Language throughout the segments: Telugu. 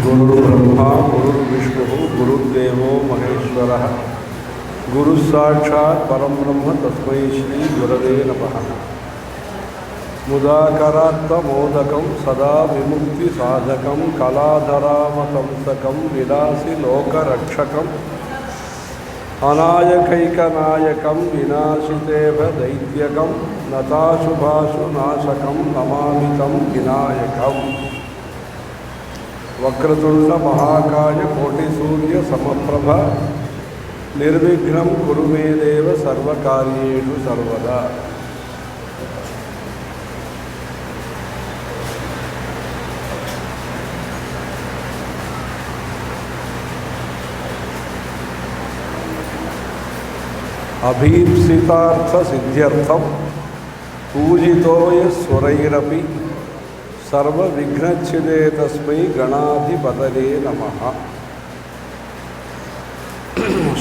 गुरुर्ब्रह्मा गुरुर्विष्णुः गुरुर्देवो महेश्वरः गुरुस्साक्षात् परब्रह्म तस्मै श्री गुरवे नमः। मुदाकरात्तमोदकं सदा विमुक्तिसाधकं कलाधरावतंसकं विलासिलोकरक्षकम् अनायकैकनायकं विनाशितेव दैत्यकं नताशुभाशुनाशकं नमामि तं विनायकम्। वक्रतुंड महाकाय कोटिसूर्य समप्रभ निर्विघ्नं कुरु मे देव सर्वकार्येषु सर्वदा। अभीप्सितार्थ सिद्ध्यर्थम पूजितो यस्वरैरपि सर्वविघ्नच्छिदे तस्मै गणाधिपतये नमः।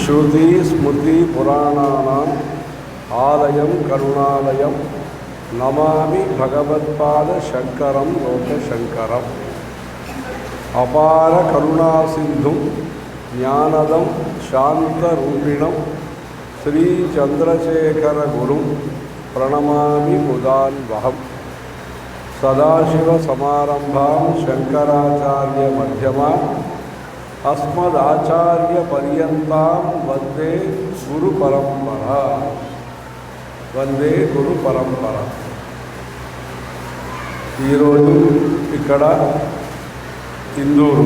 श्रुति स्मृति पुराणानाम् आलयं करुणालयं नमामि भगवत्पाद शंकरं लोकशंकरम्। अपार करुणा सिंधु ज्ञानदं शांतरूपिणं श्री चंद्रशेखर गुरुं प्रणमामि मुदान्वहम्। सदाशिव समारंभां शंकराचार्य मध्यमाम् अस्मदाचार्य पर्यन्तां वंदे गुरु परंपरा वंदे गुरु परंपरा। ఈరోజు ఇక్కడ ఇందూరు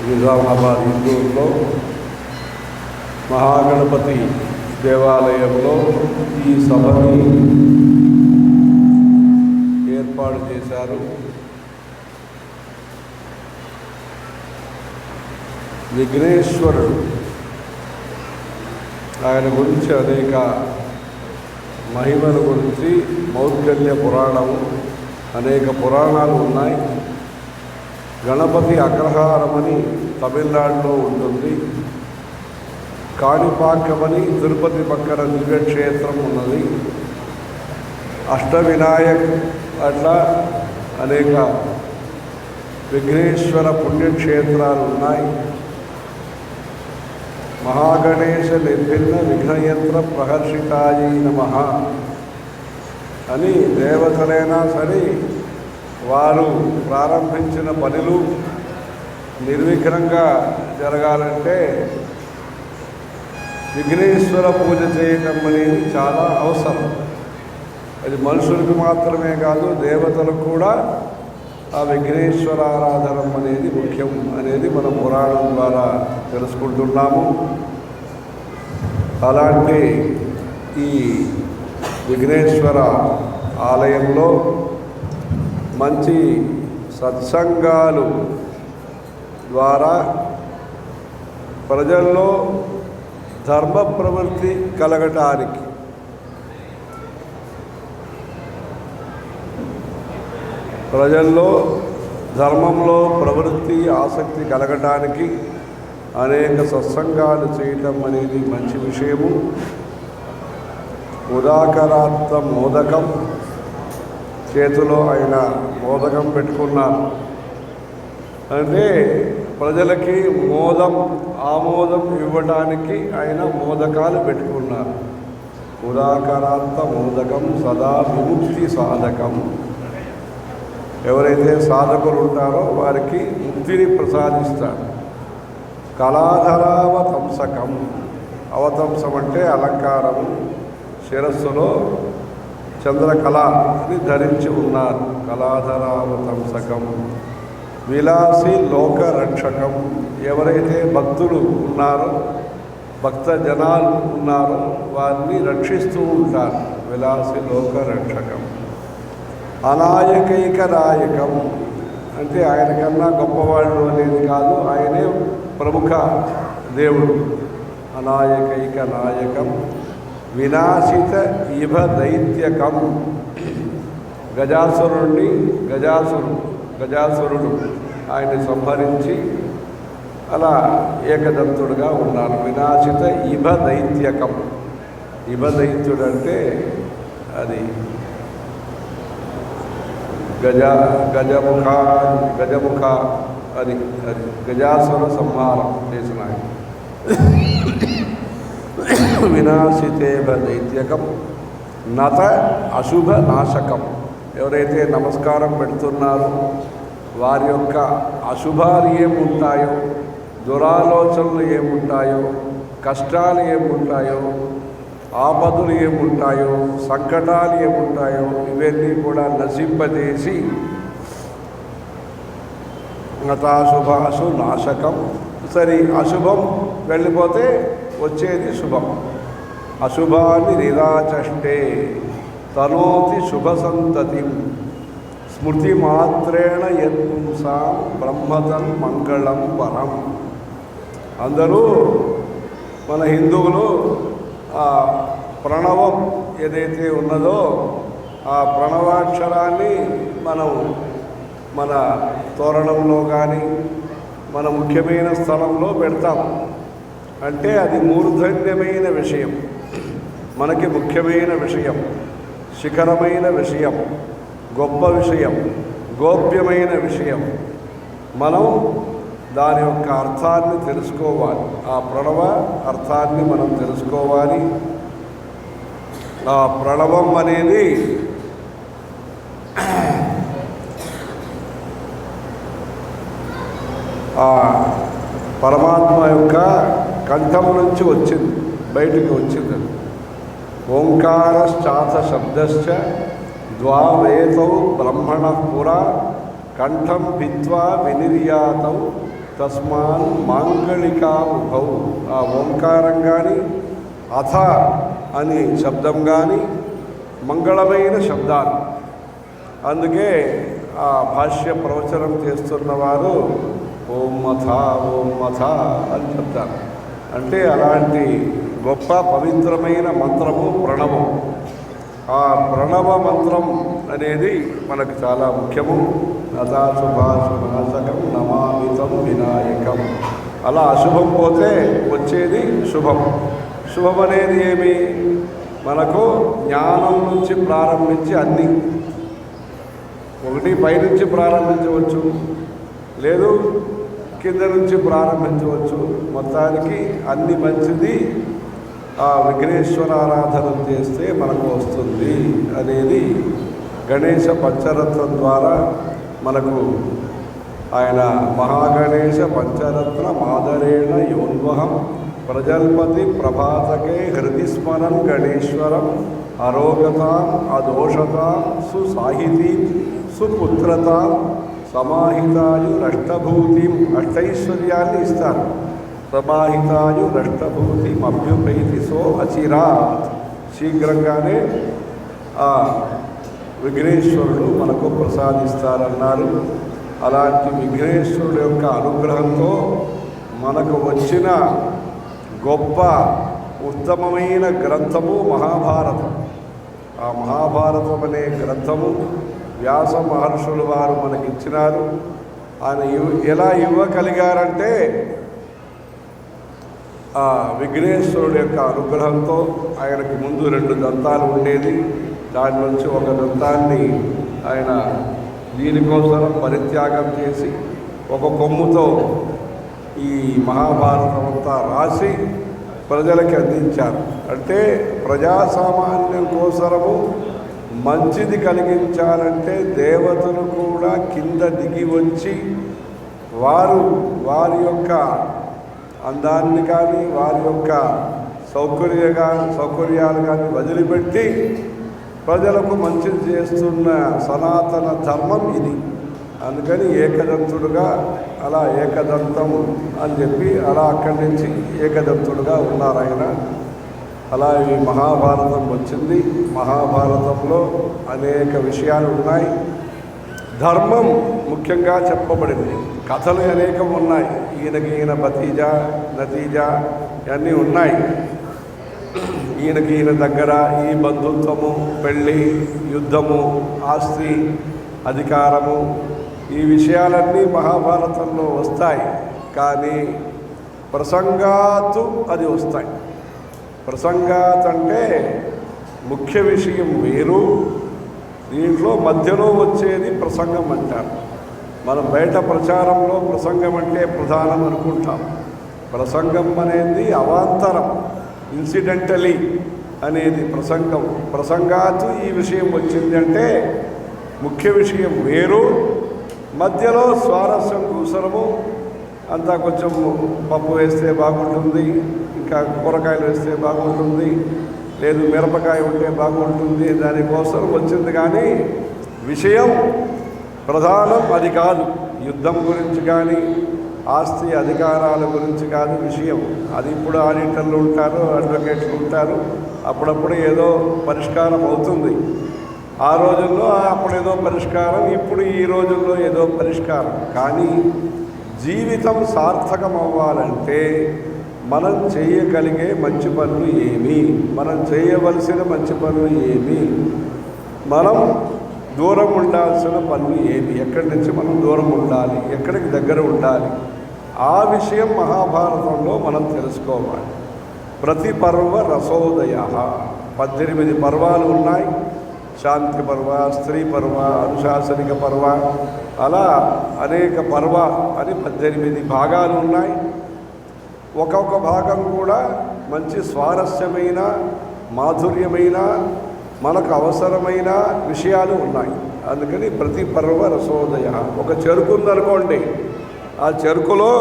నిజామాబాద్ ఇందూరులో మహాగణపతి దేవాలయంలో ఈ సభని ఏర్పాటు చేశారు. విఘ్నేశ్వరుడు ఆయన గురించి అనేక మహిమల గురించి మౌద్గల్య పురాణము అనేక పురాణాలు ఉన్నాయి. గణపతి అగ్రహారమని తమిళనాడులో ఉంటుంది. కాణిపాకమని తిరుపతి పక్కన దివ్యక్షేత్రం ఉన్నది. అష్టవినాయక్ అట్లా అనేక విఘ్నేశ్వర పుణ్యక్షేత్రాలు ఉన్నాయి. మహాగణేశ నిర్భిన్న విఘ్నయంత్ర ప్రహర్షితాయై నమః అని దేవతలైనా సరే వారు ప్రారంభించిన పనులు నిర్విఘ్నంగా జరగాలంటే విఘ్నేశ్వర పూజ చేయటం అనేది చాలా అవసరం. అది మనుషులకు మాత్రమే కాదు, దేవతలకు కూడా ఆ విఘ్నేశ్వర ఆరాధన అనేది ముఖ్యం అనేది మనం పురాణం ద్వారా తెలుసుకుంటున్నాము. అలాంటి ఈ విఘ్నేశ్వర ఆలయంలో మంచి సత్సంగాలు ద్వారా ప్రజల్లో ధర్మ ప్రవృత్తి కలగటానికి, ప్రజల్లో ధర్మంలో ప్రవృత్తి ఆసక్తి కలగటానికి అనేక సత్సంగాలు చేయటం అనేది మంచి విషయము. ఉదాకరాత్త మోదకం, చేతిలో ఆయన మోదకం పెట్టుకున్నారు అంటే ప్రజలకి ఆమోదం ఇవ్వడానికి ఆయన మోదకాలు పెట్టుకున్నారు. ఉదాకరాంత మోదకం సదా విముక్తి సాధకం. ఎవరైతే సాధకులు ఉంటారో వారికి ముక్తిని ప్రసాదిస్తారు. కళాధరావతంసకం, అవతంసం అంటే అలంకారము, శిరస్సులో చంద్రకళని ధరించి ఉన్నారు. కళాధరావతంసకం. విలాసి లోకరక్షకం, ఎవరైతే భక్తులు ఉన్నారో భక్త జనాలు ఉన్నారో వారిని రక్షిస్తూ ఉంటారు. విలాసి లోకరక్షకం. అనాయకైక నాయకం అంటే ఆయన కన్నా గొప్పవాళ్ళు అనేది కాదు, ఆయనే ప్రముఖ దేవుడు. అనాయకైక నాయకం. వినాశిత ఇభ దైత్యకం, గజాసురుడు ఆయన్ని సంహరించి అలా ఏకదంతుడుగా ఉన్నారు. వినాశిత ఇభ దైత్యకం. ఇభ దైత్యుడంటే అది గజముఖ అని అది గజాసుర సంహారం చేసిన ఆయన. వినాశితేవ దైత్యకం నత అశుభ నాశకం. ఎవరైతే నమస్కారం పెడుతున్నారో వారి యొక్క అశుభాలు ఏముంటాయో, దురాలోచనలు ఏముంటాయో, కష్టాలు ఏముంటాయో, ఆపదలు ఏముంటాయో, సంకటాలు ఏముంటాయో ఇవన్నీ కూడా నశింపజేసి నతాశుభాసు నాశకం. సరే, అశుభం వెళ్ళిపోతే వచ్చేది శుభం. అశుభాన్ని నిరాచష్టే తనోతి శుభ సంతతి స్మృతి మాత్రేణ యత్పుంసాం బ్రహ్మతన్ మంగళం పరం. అందరూ మన హిందువులు ప్రణవం ఏదైతే ఉన్నదో ఆ ప్రణవాక్షరాన్ని మనం మన తోరణంలో కానీ మన ముఖ్యమైన స్థలంలో పెడతాం. అంటే అది మూర్ధన్యమైన విషయం, మనకి ముఖ్యమైన విషయం, శిఖరమైన విషయం, గొప్ప విషయం, గోప్యమైన విషయం. మనం దాని యొక్క అర్థాన్ని తెలుసుకోవాలి. ఆ ప్రణవ అర్థాన్ని మనం తెలుసుకోవాలి. ఆ ప్రణవం అనేది ఆ పరమాత్మ యొక్క కంఠం నుంచి వచ్చింది, బయటికి వచ్చింది. ఓంకారశ్చాత శబ్దశ్చ ద్వావేతౌ బ్రహ్మణ పురా కంఠం భిత్వా వినిర్యాతౌ తస్మాన్ మాంగళికా ఉభౌ. ఆ ఓంకారం కానీ అథ అని శబ్దం కానీ మంగళమైన శబ్దాలు. అందుకే ఆ భాష్య ప్రవచనం చేస్తున్నవారు ఓం మథ ఓం మథ అని చెప్తారు. అంటే అలాంటి గొప్ప పవిత్రమైన మంత్రము ప్రణవం. ఆ ప్రణవ మంత్రం అనేది మనకు చాలా ముఖ్యము. నతాశుభాశునాశకం నమామితం వినాయకం. అలా అశుభం పోతే వచ్చేది శుభం. శుభం అనేది ఏమి? మనకు జ్ఞానం నుంచి ప్రారంభించి అన్నీ, ఒకటి పైనుంచి ప్రారంభించవచ్చు, లేదు కింద నుంచి ప్రారంభించవచ్చు. మొత్తానికి అన్ని మంచిది ఆ విఘ్నేశ్వర ఆరాధన చేస్తే మనకు వస్తుంది అనేది గణేశ పంచరత్నం ద్వారా మనకు ఆయన మహాగణేశ పంచరత్న మాదరేణ యోన్వహం ప్రజల్పతి ప్రభాతకే హృది స్మరన్ గణేశ్వరం అరోగతాం అదోషతాం సుసాహితీం సుపుత్రతాం సమాహితాయురష్టభూతిం. అష్టైశ్వర్యాన్ని ఇస్తారు. సమాహితాయురష్టభూతిం అభ్యుపైతి సో అచిరాత్. శీఘ్రంగానే ఆ విఘ్నేశ్వరుడు మనకు ప్రసాదిస్తారన్నారు. అలాంటి విఘ్నేశ్వరుడు యొక్క అనుగ్రహంతో మనకు వచ్చిన గొప్ప ఉత్తమమైన గ్రంథము మహాభారతం. ఆ మహాభారతం అనే గ్రంథము వ్యాస మహర్షులు వారు మనకిచ్చినారు. ఆయన ఎలా ఇవ్వగలిగారంటే ఆ విఘ్నేశ్వరుడు యొక్క అనుగ్రహంతో. ఆయనకు ముందు 2 దంతాలు ఉండేది. దాని నుంచి ఒక దంతాన్ని ఆయన దీనికోసం పరిత్యాగం చేసి ఒక కొమ్ముతో ఈ మహాభారతం అంతా రాసి ప్రజలకి అందించారు. అంటే ప్రజాసామాన్యం కోసరము మంచిది కలిగించాలంటే దేవతలు కూడా కింద దిగి వచ్చి వారి యొక్క అందాన్ని కానీ వారి యొక్క సౌకర్యాలు కానీ వదిలిపెట్టి ప్రజలకు మంచిది చేస్తున్న సనాతన ధర్మం ఇది. అందుకని ఏకదంతుడుగా అలా ఏకదంతం అని చెప్పి అలా అక్కడి నుంచి ఏకదంతుడుగా ఉన్నారు ఆయన. అలా ఈ మహాభారతం వచ్చింది. మహాభారతంలో అనేక విషయాలు ఉన్నాయి. ధర్మం ముఖ్యంగా చెప్పబడింది. కథలు అనేకం ఉన్నాయి. ఈయన భతీజా నతీజా ఇవన్నీ ఉన్నాయి. ఈయన దగ్గర ఈ బంధుత్వము, పెళ్ళి, యుద్ధము, ఆస్తి, అధికారము, ఈ విషయాలన్నీ మహాభారతంలో వస్తాయి. కానీ ప్రసంగాతు అది వస్తాయి. ప్రసంగాత్ అంటే ముఖ్య విషయం వేరు, దీంట్లో మధ్యలో వచ్చేది ప్రసంగం అంటారు. మనం బయట ప్రచారంలో ప్రసంగం అంటే ప్రధానం అనుకుంటాం. ప్రసంగం అనేది అవాంతరం, ఇన్సిడెంటలీ అనేది ప్రసంగం. ప్రసంగాతు ఈ విషయం వచ్చింది అంటే ముఖ్య విషయం వేరు, మధ్యలో స్వారస్యం కూసరము అంతా కొంచెం పప్పు వేస్తే బాగుంటుంది, ఇంకా కూరగాయలు వేస్తే బాగుంటుంది, లేదు మిరపకాయ ఉంటే బాగుంటుంది, దానికోసం వచ్చింది. కానీ విషయం ప్రధానం అది కాదు. యుద్ధం గురించి కానీ ఆస్తి అధికారాల గురించి కాదు విషయం. అది ఇప్పుడు ఆడిటర్లు ఉంటారు, అడ్వకేట్లు ఉంటారు, అప్పుడప్పుడు ఏదో పరిష్కారం అవుతుంది. ఆ రోజుల్లో అప్పుడేదో పరిష్కారం, ఇప్పుడు ఈ రోజుల్లో ఏదో పరిష్కారం. కానీ జీవితం సార్థకం అవ్వాలంటే మనం చేయగలిగే మంచి పనులు ఏమి, మనం చేయవలసిన మంచి పనులు ఏమి, మనం దూరం ఉండాల్సిన పనులు ఏమి, ఎక్కడి నుంచి మనం దూరం ఉండాలి, ఎక్కడికి దగ్గర ఉండాలి, ఆ విషయం మహాభారతంలో మనం తెలుసుకోవాలి. ప్రతి పర్వ రసోదయ, 18 పర్వాలు ఉన్నాయి. శాంతి పర్వ, స్త్రీ పర్వ, అనుశాసనిక పర్వ, అలా అనేక పర్వ అని 18 భాగాలు ఉన్నాయి. ఒక్కొక్క భాగం కూడా మంచి స్వారస్యమైన, మాధుర్యమైన, మనకు అవసరమైన విషయాలు ఉన్నాయి. అందుకని ప్రతి పర్వ రసోదయ. ఒక చెరుకు ఉందనుకోండి, ఆ చెరుకులో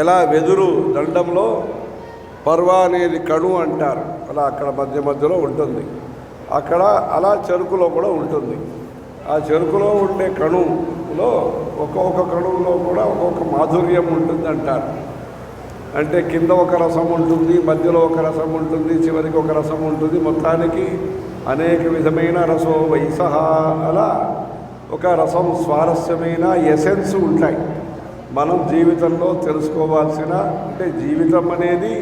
ఎలా వెదురు దండంలో పర్వ అనేది కణు అంటారు, అలా అక్కడ మధ్య మధ్యలో ఉంటుంది. అక్కడ అలా చెరుకులో కూడా ఉంటుంది. ఆ చెరుకులో ఉండే కణులో ఒక్కొక్క కణువులో కూడా ఒక్కొక్క మాధుర్యం ఉంటుంది అంటారు. అంటే కింద ఒక రసం ఉంటుంది, మధ్యలో ఒక రసం ఉంటుంది, చివరికి ఒక రసం ఉంటుంది. మొత్తానికి అనేక విధమైన రసో వైసహ, అలా ఒక రసం స్వారస్యమైన ఎసెన్స్ ఉంటాయి. మనం జీవితంలో తెలుసుకోవాల్సిన, అంటే జీవితం అనేది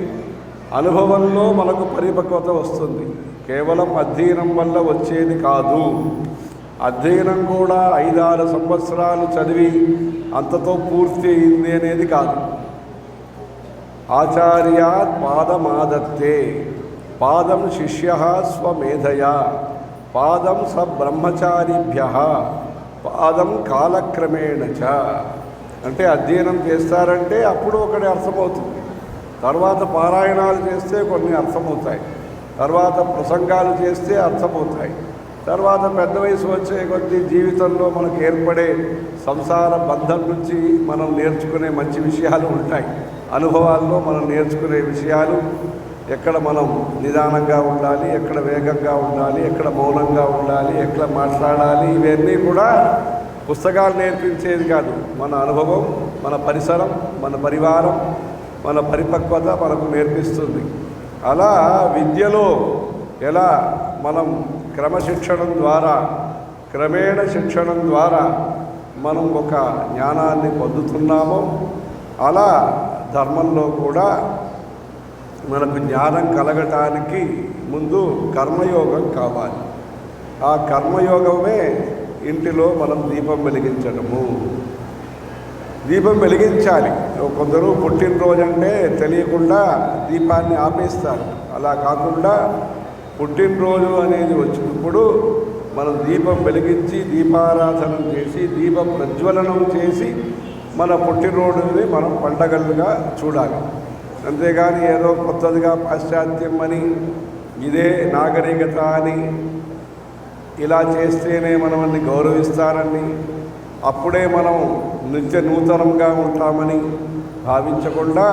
అనుభవంలో మనకు పరిపక్వత వస్తుంది, కేవలం అధ్యయనం వల్ల వచ్చేది కాదు. అధ్యయనం కూడా 5-6 సంవత్సరాలు చదివి అంతతో పూర్తి అయింది అనేది కాదు. ఆచార్యాత్ పాదమాదత్తే, పాదం శిష్య స్వమేధయా, పాదం స బ్రహ్మచారిభ్య, పాదం కాలక్రమేణ చ. అంటే అధ్యయనం చేస్తారంటే అప్పుడు ఒకటి అర్థమవుతుంది, తర్వాత పారాయణాలు చేస్తే కొన్ని అర్థమవుతాయి, తర్వాత ప్రసంగాలు చేస్తే అర్థమవుతాయి, తర్వాత పెద్ద వయసు వచ్చే కొద్ది జీవితంలో మనకు ఏర్పడే సంసార బంధం నుంచి మనం నేర్చుకునే మంచి విషయాలు ఉంటాయి. అనుభవాల్లో మనం నేర్చుకునే విషయాలు, ఎక్కడ మనం నిదానంగా ఉండాలి, ఎక్కడ వేగంగా ఉండాలి, ఎక్కడ మౌనంగా ఉండాలి, ఎక్కడ మాట్లాడాలి, ఇవన్నీ కూడా పుస్తకాలు నేర్పించేది కాదు. మన అనుభవం, మన పరిసరం, మన పరివారం, మన పరిపక్వత మనకు నేర్పిస్తుంది. అలా విద్యలో ఎలా మనం క్రమశిక్షణం ద్వారా, క్రమేణ శిక్షణం ద్వారా మనం ఒక జ్ఞానాన్ని పొందుతున్నామో, అలా ధర్మంలో కూడా మనకు జ్ఞానం కలగటానికి ముందు కర్మయోగం కావాలి. ఆ కర్మయోగమే ఇంటిలో మనం దీపం వెలిగించడము. దీపం వెలిగించాలి. కొందరు పుట్టినరోజు అంటే తెలియకుండా దీపాన్ని ఆపేస్తారు. అలా కాకుండా పుట్టినరోజు అనేది వచ్చినప్పుడు మనం దీపం వెలిగించి, దీపారాధన చేసి, దీప ప్రజ్వలనం చేసి మన పుట్టినరోజుని మనం పండగలుగా చూడాలి. అంతేగాని ఏదో కొత్తదిగా పాశ్చాత్యం అని, ఇదే నాగరికత అని, ఇలా చేస్తేనే మనల్ని గౌరవిస్తారని, అప్పుడే మనం నిత్య నూతనంగా ఉంటామని భావించకుండా,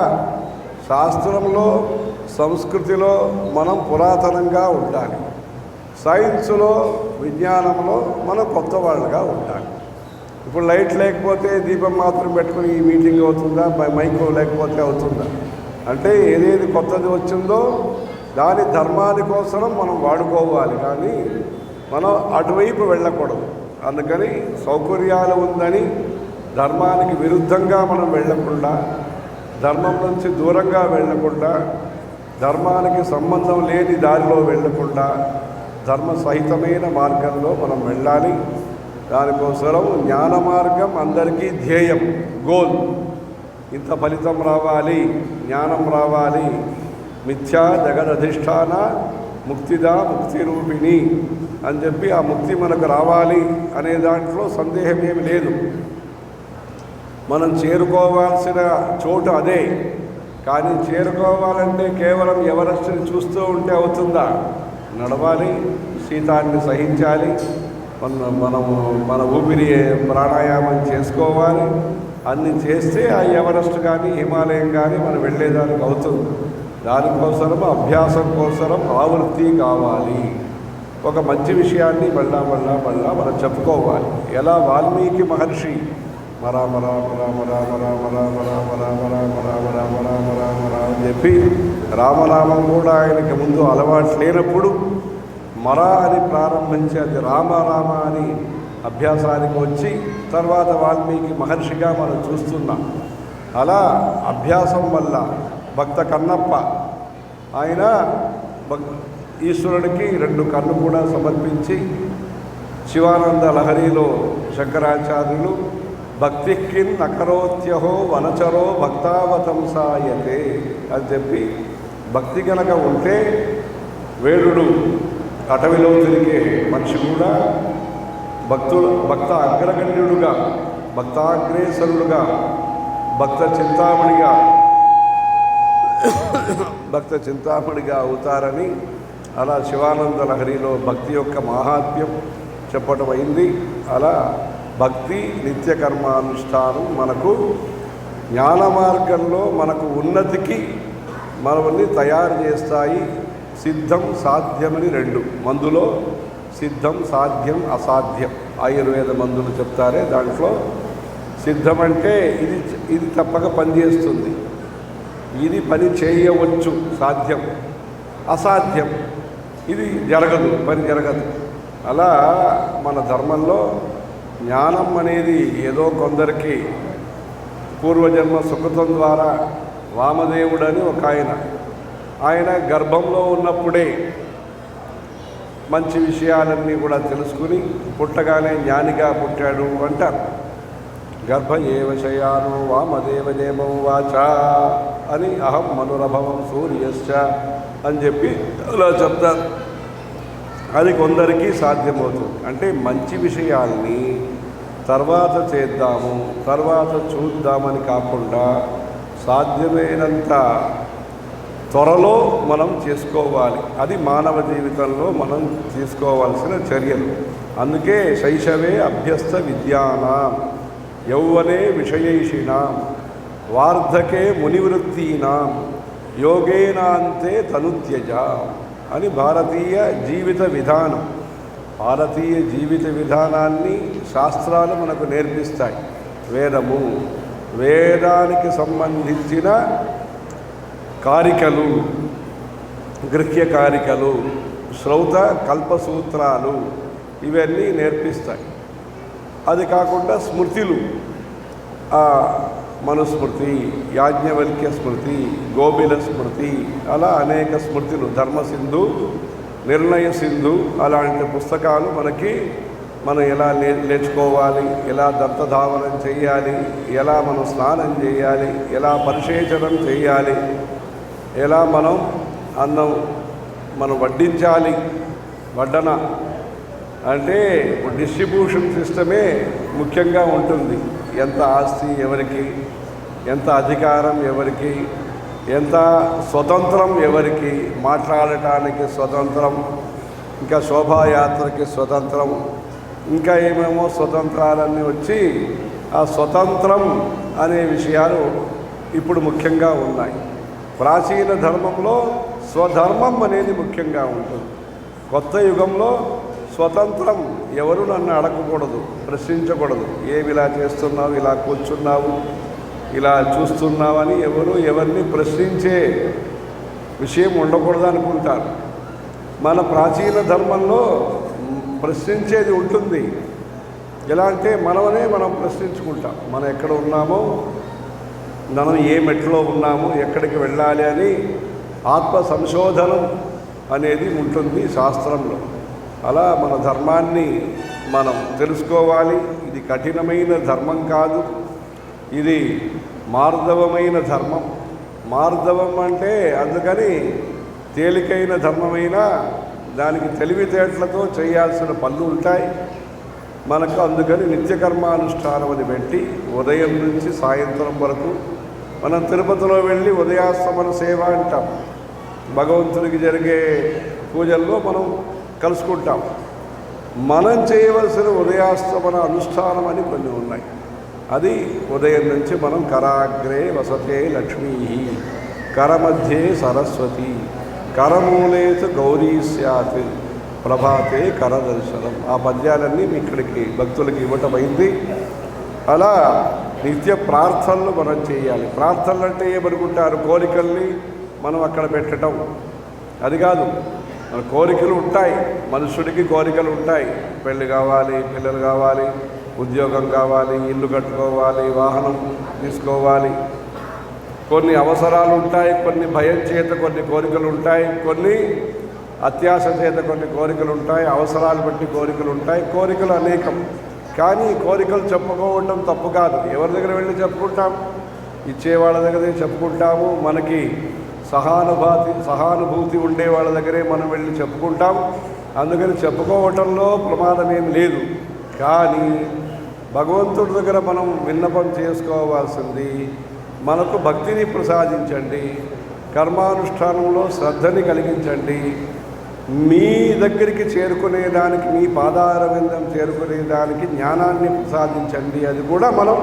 శాస్త్రంలో, సంస్కృతిలో మనం పురాతనంగా ఉండాలి. సైన్స్లో, విజ్ఞానంలో మనం కొత్త వాళ్ళుగా ఉండాలి. ఇప్పుడు లైట్ లేకపోతే దీపం మాత్రం పెట్టుకుని ఈ మీటింగ్ అవుతుందా, మైకో లేకపోతే అవుతుందా? అంటే ఏదేది కొత్తది వచ్చిందో దాని ధర్మాని కోసం మనం వాడుకోవాలి, కానీ మనం అటువైపు వెళ్ళకూడదు. అందుకని సౌకర్యాలు ఉందని ధర్మానికి విరుద్ధంగా మనం వెళ్ళకుండా, ధర్మం నుంచి దూరంగా వెళ్ళకుండా, ధర్మానికి సంబంధం లేని దారిలో వెళ్ళకుండా ధర్మ సహితమైన మార్గంలో మనం వెళ్ళాలి. దానికోసం జ్ఞాన మార్గం అందరికీ ధ్యేయం, గోల్. ఇంత ఫలితం రావాలి, జ్ఞానం రావాలి, మిథ్యా జగదధిష్టాన ముక్తిదా ముక్తి రూపిణి అని చెప్పి ఆ ముక్తి మనకు రావాలి అనే దాంట్లో సందేహం ఏమి లేదు. మనం చేరుకోవాల్సిన చోటు అదే. కానీ చేరుకోవాలంటే కేవలం ఎవరెస్ట్ని చూస్తూ ఉంటే అవుతుందా? నడవాలి, శీతాన్ని సహించాలి, మన ఊపిరి ప్రాణాయామం చేసుకోవాలి. అన్ని చేస్తే ఆ ఎవరెస్ట్ కానీ హిమాలయం కానీ మనం వెళ్ళేదానికి అవుతుంది. దానికోసరం అభ్యాసం కోసరం ఆవృత్తి కావాలి. ఒక మంచి విషయాన్ని మళ్ళా మనం చెప్పుకోవాలి. ఎలా వాల్మీకి మహర్షి రామ రామ రామ రామ రామ రామ రామ రామ రామ రామ రామ రామ రామ రామ అని చెప్పి రామనామం కూడా ఆయనకి ముందు అలవాటు లేనప్పుడు మరా అని ప్రారంభించి అది రామ రామ అని అభ్యాసానికి వచ్చి తర్వాత వాల్మీకి మహర్షిగా మనం చూస్తున్నాం. అలా అభ్యాసం వల్ల భక్త కన్నప్ప ఆయన ఈశ్వరుడికి 2 కన్ను కూడా సమర్పించి శివానంద లహరిలో శంకరాచార్యులు భక్తికిన్ నకరోత్యహో వనచరో భక్తావతంసాయతే అని చెప్పి భక్తి కనుక ఉంటే వేడుడు అటవిలో తిరిగే మనిషి కూడా భక్త అగ్రగణ్యుడుగా భక్తాగ్రేసరుడుగా భక్త చింతామణిగా అవుతారని అలా శివానంద లహరిలో భక్తి యొక్క మహాత్మ్యం చెప్పడం అయింది. అలా భక్తి నిత్య కర్మానుష్ఠానం మనకు జ్ఞాన మార్గంలో మనకు ఉన్నతికి మనల్ని తయారు చేస్తాయి. సిద్ధం సాధ్యమని 2 మందులో సిద్ధం సాధ్యం అసాధ్యం ఆయుర్వేద మందులు చెప్తారే దాంట్లో సిద్ధం అంటే ఇది తప్పక పనిచేస్తుంది, ఇది పని చేయవచ్చు, సాధ్యం. అసాధ్యం ఇది పని జరగదు. అలా మన ధర్మంలో జ్ఞానం అనేది ఏదో కొందరికి పూర్వజన్మ సుకృతం ద్వారా వామదేవుడని ఒక ఆయన గర్భంలో ఉన్నప్పుడే మంచి విషయాలన్నీ కూడా తెలుసుకుని పుట్టగానే జ్ఞానిగా పుట్టాడు అంటారు. గర్భ ఏవశయానో వామదేవనేమో వాచా అని అహం మనురభవం సూర్యశ్చ అని చెప్పి అలా చెప్తారు. అది కొందరికి సాధ్యమవుతుంది. అంటే మంచి విషయాల్ని తర్వాత చేద్దాము, తర్వాత చూద్దామని కాకుండా సాధ్యమైనంత త్వరలో మనం చేసుకోవాలి. అది మానవ జీవితంలో మనం తీసుకోవాల్సిన చర్యలు. అందుకే శైశవే అభ్యస్త విద్యానాం యౌవనే విషయైషిణాం వార్ధకే మునివృత్తీనాం యోగేనాంతే తనుత్యజ అని భారతీయ జీవిత విధానాన్ని శాస్త్రాలు మనకు నేర్పిస్తాయి. వేదానికి సంబంధించిన కారికలు, గృహ్య కారికలు, శ్రౌత కల్పసూత్రాలు ఇవన్నీ నేర్పిస్తాయి. అది కాకుండా స్మృతులు, మనుస్మృతి, యాజ్ఞవల్క్య స్మృతి, గోబిల స్మృతి, అలా అనేక స్మృతులు, ధర్మసింధు, నిర్ణయ సింధు అలాంటి పుస్తకాలు మనం ఎలా నేర్చుకోవాలి, ఎలా దత్తధావనం చేయాలి, ఎలా మనం స్నానం చేయాలి, ఎలా పరిశేచనం చేయాలి, ఎలా మనం అన్నం వడ్డించాలి. వడ్డన అంటే డిస్ట్రిబ్యూషన్ సిస్టమే ముఖ్యంగా ఉంటుంది. ఎంత ఆస్తి ఎవరికి, ఎంత అధికారం ఎవరికి, ఎంత స్వతంత్రం ఎవరికి, మాట్లాడటానికి స్వతంత్రం, ఇంకా శోభాయాత్రకి స్వతంత్రం, ఇంకా ఏమేమో స్వతంత్రాలన్నీ వచ్చి ఆ స్వతంత్రం అనే విషయాలు ఇప్పుడు ముఖ్యంగా ఉన్నాయి. ప్రాచీన ధర్మంలో స్వధర్మం అనేది ముఖ్యంగా ఉంటుంది. కొత్త యుగంలో స్వతంత్రం, ఎవరు నన్ను అడగకూడదు, ప్రశ్నించకూడదు. ఏమి ఇలా చేస్తున్నావు, ఇలా కూర్చున్నావు, ఇలా చూస్తున్నావని ఎవరిని ప్రశ్నించే విషయం ఉండకూడదు అనుకుంటారు. మన ప్రాచీన ధర్మంలో ప్రశ్నించేది ఉంటుంది. ఎలా అంటే మనం ప్రశ్నించుకుంటాం. మనం ఎక్కడ ఉన్నామో, మనం ఏ మెట్లో ఉన్నామో, ఎక్కడికి వెళ్ళాలి అని ఆత్మ సంశోధనం అనేది ఉంటుంది శాస్త్రంలో. అలా మన ధర్మాన్ని మనం తెలుసుకోవాలి. ఇది కఠినమైన ధర్మం కాదు, ఇది మార్దవమైన ధర్మం. మార్దవం అంటే అందుకని తేలికైన ధర్మమైన దానికి తెలివితేటలతో చేయాల్సిన పనులు ఉంటాయి మనకు. అందుకని నిత్యకర్మానుష్ఠానం అని పెట్టి ఉదయం నుంచి సాయంత్రం వరకు మనం తిరుపతిలో వెళ్ళి ఉదయాస్తమన సేవ అంటాం. భగవంతుడికి జరిగే పూజల్లో మనం కలుసుకుంటాం. మనం చేయవలసిన ఉదయాస్తమన అనుష్ఠానం అని కొన్ని ఉన్నాయి. అది ఉదయం నుంచి మనం కరాగ్రే వసతే లక్ష్మీ, కరమధ్యే సరస్వతి, కరమూలేతు గౌరీ స్యాత్, ప్రభాతే కరదర్శనం. ఆ పద్యాలన్నీ ఇక్కడికి భక్తులకి ఇవ్వటమైంది. అలా నిత్య ప్రార్థనలు మనం చేయాలి. ప్రార్థనలు అంటే ఏమనుకుంటారు? కోరికల్ని మనం అక్కడ పెట్టడం, అది కాదు. మన కోరికలు ఉంటాయి, మనుషుడికి కోరికలు ఉంటాయి. పెళ్ళి కావాలి, పిల్లలు కావాలి, ఉద్యోగం కావాలి, ఇల్లు కట్టుకోవాలి, వాహనం తీసుకోవాలి, కొన్ని అవసరాలు ఉంటాయి, కొన్ని భయం చేత కొన్ని కోరికలు ఉంటాయి, కొన్ని అత్యాశ చేత కొన్ని కోరికలు ఉంటాయి, అవసరాలు బట్టి కోరికలు ఉంటాయి. కోరికలు అనేకం. కానీ కోరికలు చెప్పుకోవటం తప్పు కాదు. ఎవరి దగ్గర వెళ్ళి చెప్పుకుంటాం? ఇచ్చేవాళ్ళ దగ్గరే చెప్పుకుంటాము. మనకి సహానుభూతి ఉండే వాళ్ళ దగ్గరే మనం వెళ్ళి చెప్పుకుంటాం. అందుకని చెప్పుకోవటంలో ప్రమాదం ఏం లేదు. కానీ భగవంతుడి దగ్గర మనం విన్నపం చేసుకోవాల్సింది, మనకు భక్తిని ప్రసాదించండి, కర్మానుష్ఠానంలో శ్రద్ధని కలిగించండి, మీ దగ్గరికి చేరుకునేదానికి, మీ పాదారవిందం చేరుకునేదానికి జ్ఞానాన్ని ప్రసాదించండి. అది కూడా మనం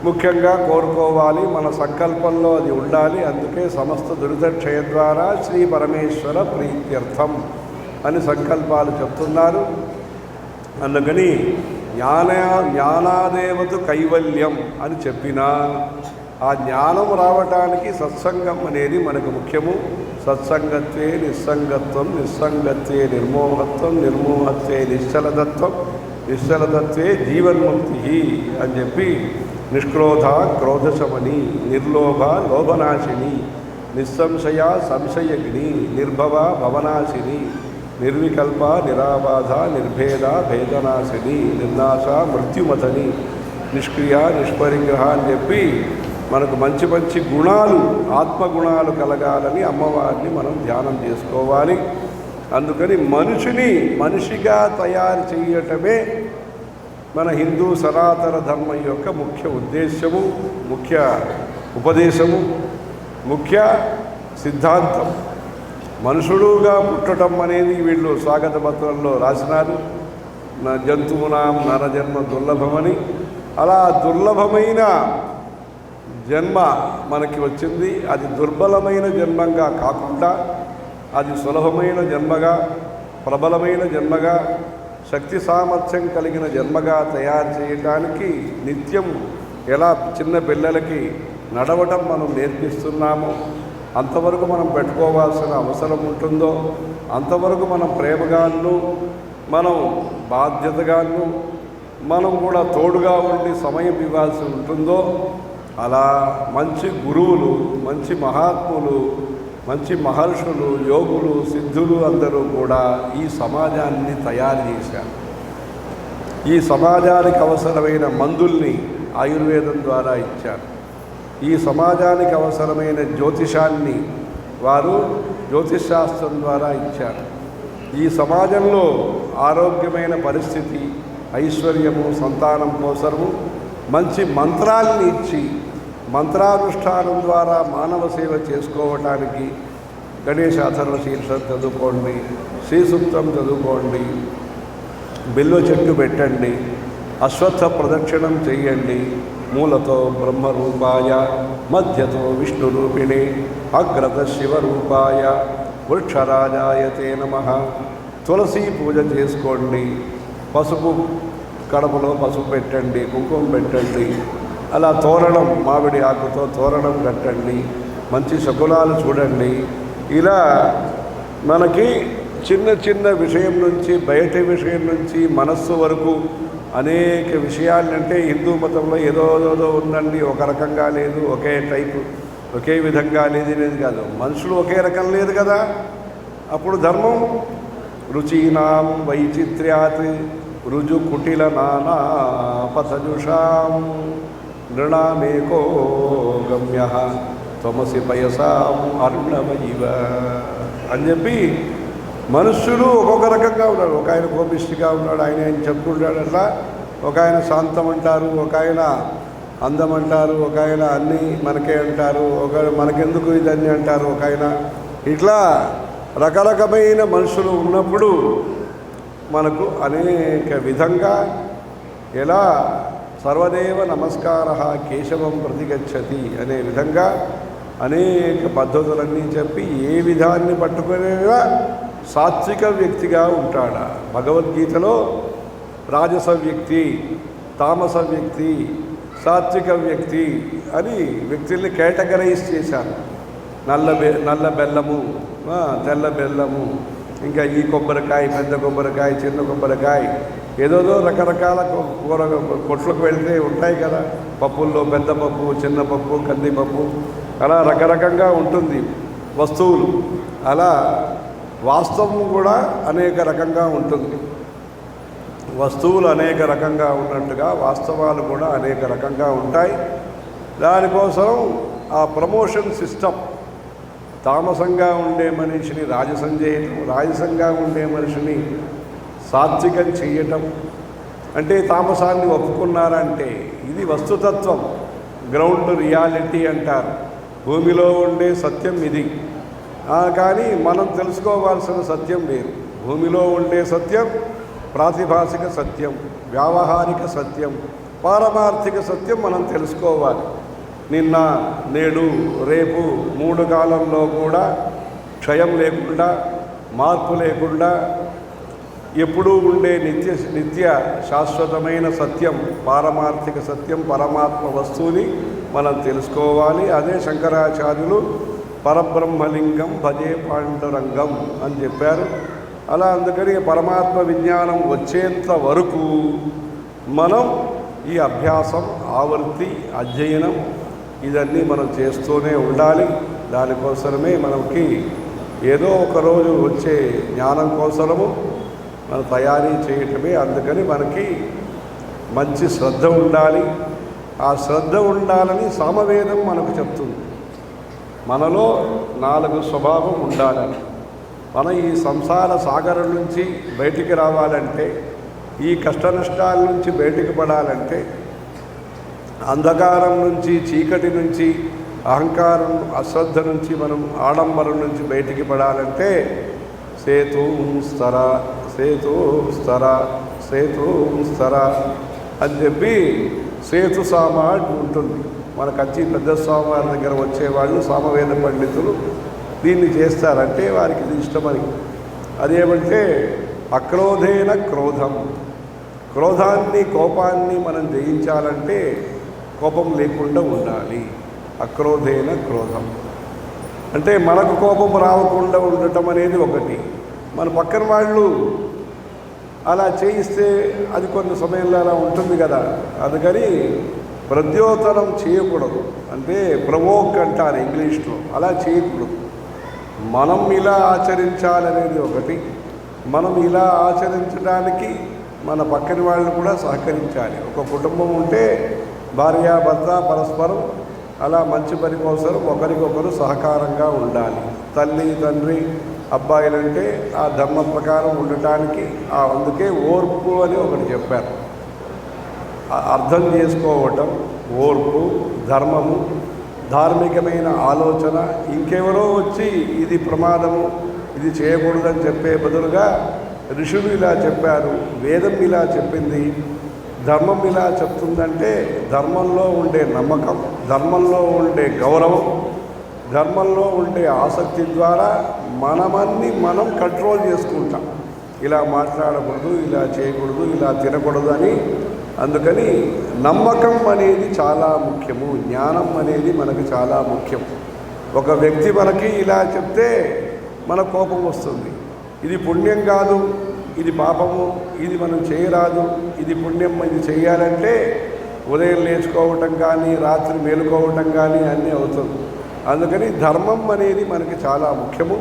ముఖ్యంగా కోరుకోవాలి. మన సంకల్పంలో అది ఉండాలి. అందుకే సమస్త దురితక్షయ ద్వారా శ్రీ పరమేశ్వర ప్రీత్యర్థం అని సంకల్పాలు చెప్తున్నారు. అందుకని జ్ఞానాదేవతు కైవల్యం అని చెప్పినా ఆ జ్ఞానం రావటానికి సత్సంగం అనేది మనకు ముఖ్యము. సత్సంగత్వే నిస్సంగత్వం, నిస్సంగత్వే నిర్మోహత్వం, నిర్మోహత్వే నిశ్చలదత్వం, నిశ్చలదత్వే జీవన్ముక్తి అని చెప్పి నిష్క్రోధ క్రోధశమని, నిర్లోభ లోభనాశిని, నిస్సంశయ సంశయగ్ని, నిర్భవ భవనాశిని, నిర్వికల్ప నిరాబాధ నిర్భేద భేదనాశిని, నిర్నాశ మృత్యుమతని, నిష్క్రియ నిష్పరిగ్రహ అని చెప్పి మనకు మంచి మంచి గుణాలు, ఆత్మగుణాలు కలగాలని అమ్మవారిని మనం ధ్యానం చేసుకోవాలి. అందుకని మనిషిగా తయారు చేయటమే మన హిందూ సనాతన ధర్మం యొక్క ముఖ్య ఉద్దేశ్యము, ముఖ్య ఉపదేశము, ముఖ్య సిద్ధాంతం. మనుషుడుగా పుట్టడం అనేది వీళ్ళు స్వాగత పత్రంలో రాసినారు. జంతువునాం నరజన్మ దుర్లభమని. అలా దుర్లభమైన జన్మ మనకి వచ్చింది. అది దుర్బలమైన జన్మంగా కాకుండా అది సులభమైన జన్మగా, ప్రబలమైన జన్మగా, శక్తి సామర్థ్యం కలిగిన జన్మగా తయారు చేయడానికి నిత్యం ఎలా చిన్న పిల్లలకి నడవటం మనం నేర్పిస్తున్నామో అంతవరకు మనం పెట్టుకోవాల్సిన అవసరం ఉంటుందో అంతవరకు మనం ప్రేమగాను, మనం బాధ్యతగాను, మనం కూడా తోడుగా ఉండి సమయం ఇవ్వాల్సి ఉంటుందో అలా మంచి గురువులు, మంచి మహాత్ములు, మంచి మహర్షులు, యోగులు, సిద్ధులు అందరూ కూడా ఈ సమాజాన్ని తయారు చేశారు. ఈ సమాజానికి అవసరమైన మందుల్ని ఆయుర్వేదం ద్వారా ఇచ్చారు. ఈ సమాజానికి అవసరమైన జ్యోతిషాన్ని వారు జ్యోతిషాస్త్రం ద్వారా ఇచ్చారు. ఈ సమాజంలో ఆరోగ్యమైన పరిస్థితి, ఐశ్వర్యము, సంతానం కోసము మంచి మంత్రాల్ని ఇచ్చి మంత్రానుష్ఠానం ద్వారా మానవ సేవ చేసుకోవటానికి గణేశాథర్వ శీర్షం చదువుకోండి, శ్రీసూక్తం చదువుకోండి, బిల్వ చెట్టు పెట్టండి, అశ్వత్థ ప్రదక్షిణం చెయ్యండి, మూలతో బ్రహ్మరూపాయ, మధ్యతో విష్ణురూపిణి, అగ్రత శివరూపాయ, వృక్షరాజాయ తే నమః. తులసి పూజ చేసుకోండి, పసుపు కడపలో పసుపు పెట్టండి, కుంకుమ పెట్టండి, అలా తోరణం మామిడి ఆకుతో తోరణం కట్టండి, మంచి శకునాలు చూడండి. ఇలా మనకి చిన్న చిన్న విషయం నుంచి బయట విషయం నుంచి మనస్సు వరకు అనేక విషయాలంటే హిందూ మతంలో ఏదో ఉందండి, ఒక రకంగా లేదు, ఒకే టైపు, ఒకే విధంగా లేదు కాదు. మనుషులు ఒకే రకం లేదు కదా. అప్పుడు ధర్మం రుచీనాం వైచిత్ర్యాత్ రుజు కుటిల నానా పథజుషాం నృణామేకో గమ్య త్వమసి పయసాం అరుణమయివ అని చెప్పి మనుష్యులు ఒక్కొక్క రకంగా ఉన్నాడు. ఒక ఆయన కోపిష్టిగా ఉన్నాడు, ఆయన చెప్పుకుంటాడు. అట్లా ఒక ఆయన శాంతం అంటారు, ఒక ఆయన అందం అంటారు, ఒక ఆయన అన్నీ మనకే అంటారు, ఒక మనకెందుకు ఇదన్నీ అంటారు, ఒక ఆయన ఇట్లా రకరకమైన మనుషులు ఉన్నప్పుడు మనకు అనేక విధంగా ఎలా సర్వదేవ నమస్కార కేశవం ప్రతిగచ్చతి అనే విధంగా అనేక పద్ధతులన్నీ చెప్పి ఏ విధాన్ని పట్టుకునేగా సాత్విక వ్యక్తిగా ఉంటాడా. భగవద్గీతలో రాజస వ్యక్తి, తామస వ్యక్తి, సాత్విక వ్యక్తి అని వ్యక్తుల్ని కేటగరైజ్ చేశారు. నల్ల బెల్లము, తెల్ల బెల్లము, ఇంకా ఈ కొబ్బరికాయ, పెద్ద కొబ్బరికాయ, చిన్న కొబ్బరికాయ, ఏదోదో రకరకాల కూర కొట్లకు వెళ్తే ఉంటాయి కదా, పప్పుల్లో పెద్ద పప్పు, చిన్న పప్పు, కందిపప్పు, అలా రకరకంగా ఉంటుంది వస్తువులు. అలా వాస్తవం కూడా అనేక రకంగా ఉంటుంది. వస్తువులు అనేక రకంగా ఉన్నట్టుగా వాస్తవాలు కూడా అనేక రకంగా ఉంటాయి. దానికోసం ఆ ప్రమోషన్ సిస్టమ్, తామసంగా ఉండే మనిషిని రాజసం చేయటం, రాజసంగా ఉండే మనిషిని సాత్వికం చేయటం, అంటే తామసాన్ని ఒప్పుకున్నారంటే ఇది వస్తుతత్వం, గ్రౌండ్ రియాలిటీ అంటారు. భూమిలో ఉండే సత్యం ఇది. కానీ మనం తెలుసుకోవాల్సిన సత్యం వేరు. భూమిలో ఉండే సత్యం ప్రాతిభాసిక సత్యం, వ్యావహారిక సత్యం, పారమార్థిక సత్యం మనం తెలుసుకోవాలి. నిన్న, నేడు, రేపు 3 కాలంలో కూడా క్షయం లేకుండా, మార్పు లేకుండా ఎప్పుడూ ఉండే నిత్య శాశ్వతమైన సత్యం, పారమార్థిక సత్యం, పరమాత్మ వస్తువుని మనం తెలుసుకోవాలి. అదే శంకరాచార్యులు పరబ్రహ్మలింగం భజే పాండురంగం అని చెప్పారు. అలా అందుకని పరమాత్మ విజ్ఞానం వచ్చేంత వరకు మనం ఈ అభ్యాసం, ఆవర్తి, అధ్యయనం ఇదన్నీ మనం చేస్తూనే ఉండాలి. దానికోసమే మనకి ఏదో ఒకరోజు వచ్చే జ్ఞానం కోసము మనం తయారీ చేయటమే. అందుకని మనకి మంచి శ్రద్ధ ఉండాలి. ఆ శ్రద్ధ ఉండాలని సామవేదం మనకు చెప్తుంది. మనలో 4 స్వభావం ఉండాలని. మనం ఈ సంసార సాగరం నుంచి బయటికి రావాలంటే, ఈ కష్ట నష్టాల నుంచి బయటికి పడాలంటే, అంధకారం నుంచి, చీకటి నుంచి, అహంకారం, అశ్రద్ధ నుంచి, మనం ఆడంబరం నుంచి బయటికి పడాలంటే సేతుం స్తర, సేతుం స్తర, సేతుం స్తర అని చెప్పి సేతు సామ ఉంటుంది. మన కంచి పెద్ద స్వామివారి దగ్గర వచ్చేవాళ్ళు సామవేద పండితులు దీన్ని చేస్తారంటే వారికి ఇది ఇష్టమని. అదేమంటే అక్రోధేన క్రోధం, క్రోధాన్ని, కోపాన్ని మనం జయించాలంటే కోపం లేకుండా ఉండాలి. అక్రోధేన క్రోధం అంటే మనకు కోపం రావకుండా ఉండటం అనేది ఒకటి. మన పక్కన వాళ్ళు అలా చేయిస్తే అది కొన్ని సమయంలో అలా ఉంటుంది కదా. అందుకని ప్రద్యోతనం చేయకూడదు. అంటే ప్రవోక్ అంటారు ఇంగ్లీష్లో. అలా చేయకూడదు. మనం ఇలా ఆచరించాలనేది ఒకటి. మనం ఇలా ఆచరించడానికి మన పక్కన వాళ్ళు కూడా సహకరించాలి. ఒక కుటుంబం ఉంటే భార్యాభర్త పరస్పరం అలా మంచి పని కోసం ఒకరికొకరు సహకారంగా ఉండాలి. తల్లి, తండ్రి, అబ్బాయిలంటే ఆ ధర్మ ప్రకారం ఉండటానికి అందుకే ఓర్పు అని ఒకటి చెప్పారు. అర్థం చేసుకోవటం, ఓర్పు, ధర్మము, ధార్మికమైన ఆలోచన. ఇంకెవరో వచ్చి ఇది ప్రమాదము, ఇది చేయకూడదని చెప్పే బదులుగా ఋషులు ఇలా చెప్పారు, వేదం ఇలా చెప్పింది, ధర్మం ఇలా చెప్తుందంటే ధర్మంలో ఉండే నమ్మకం, ధర్మంలో ఉండే గౌరవం, ధర్మంలో ఉండే ఆసక్తి ద్వారా మనం కంట్రోల్ చేసుకుంటాం. ఇలా మాట్లాడకూడదు, ఇలా చేయకూడదు, ఇలా తినకూడదు అని. అందుకని నమ్మకం అనేది చాలా ముఖ్యము. జ్ఞానం అనేది మనకు చాలా ముఖ్యం. ఒక వ్యక్తి మనకి ఇలా చెప్తే మన కోపం వస్తుంది. ఇది పుణ్యం కాదు, ఇది పాపము, ఇది మనం చేయరాదు, ఇది పుణ్యం, ఇది చేయాలంటే ఉదయం లేచుకోవటం కానీ, రాత్రి మేలుకోవటం కానీ అన్నీ అవుతుంది. అందుకని ధర్మం అనేది మనకి చాలా ముఖ్యము.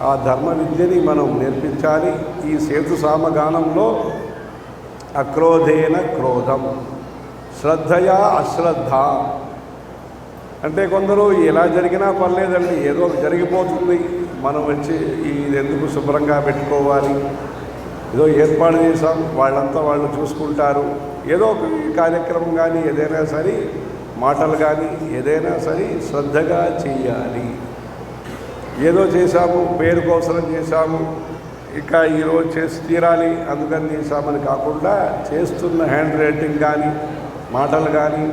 ఆ ధర్మ విద్యని మనం నేర్పించాలి. ఈ సేతు సామగానంలో అక్రోధేన క్రోధం, శ్రద్ధయా అశ్రద్ధ అంటే కొందరు ఎలా జరిగినా పర్లేదండి, ఏదో జరిగిపోతుంది, మనం వచ్చి ఇది ఎందుకు శుభ్రంగా పెట్టుకోవాలి, ఏదో ఏర్పాటు చేసాం వాళ్ళంతా వాళ్ళు చూసుకుంటారు, ఏదో ఒక కార్యక్రమం కానీ ఏదైనా సరే మాటలు కానీ ఏదైనా సరే శ్రద్ధగా చెయ్యాలి. ఏదో చేశాము పేరు కోసరం చేశాము, ఇక ఈరోజు చేసి తీరాలి అందుకని చేశామని కాకుండా చేస్తున్న హ్యాండ్ రైటింగ్ కానీ మాటలు కానీ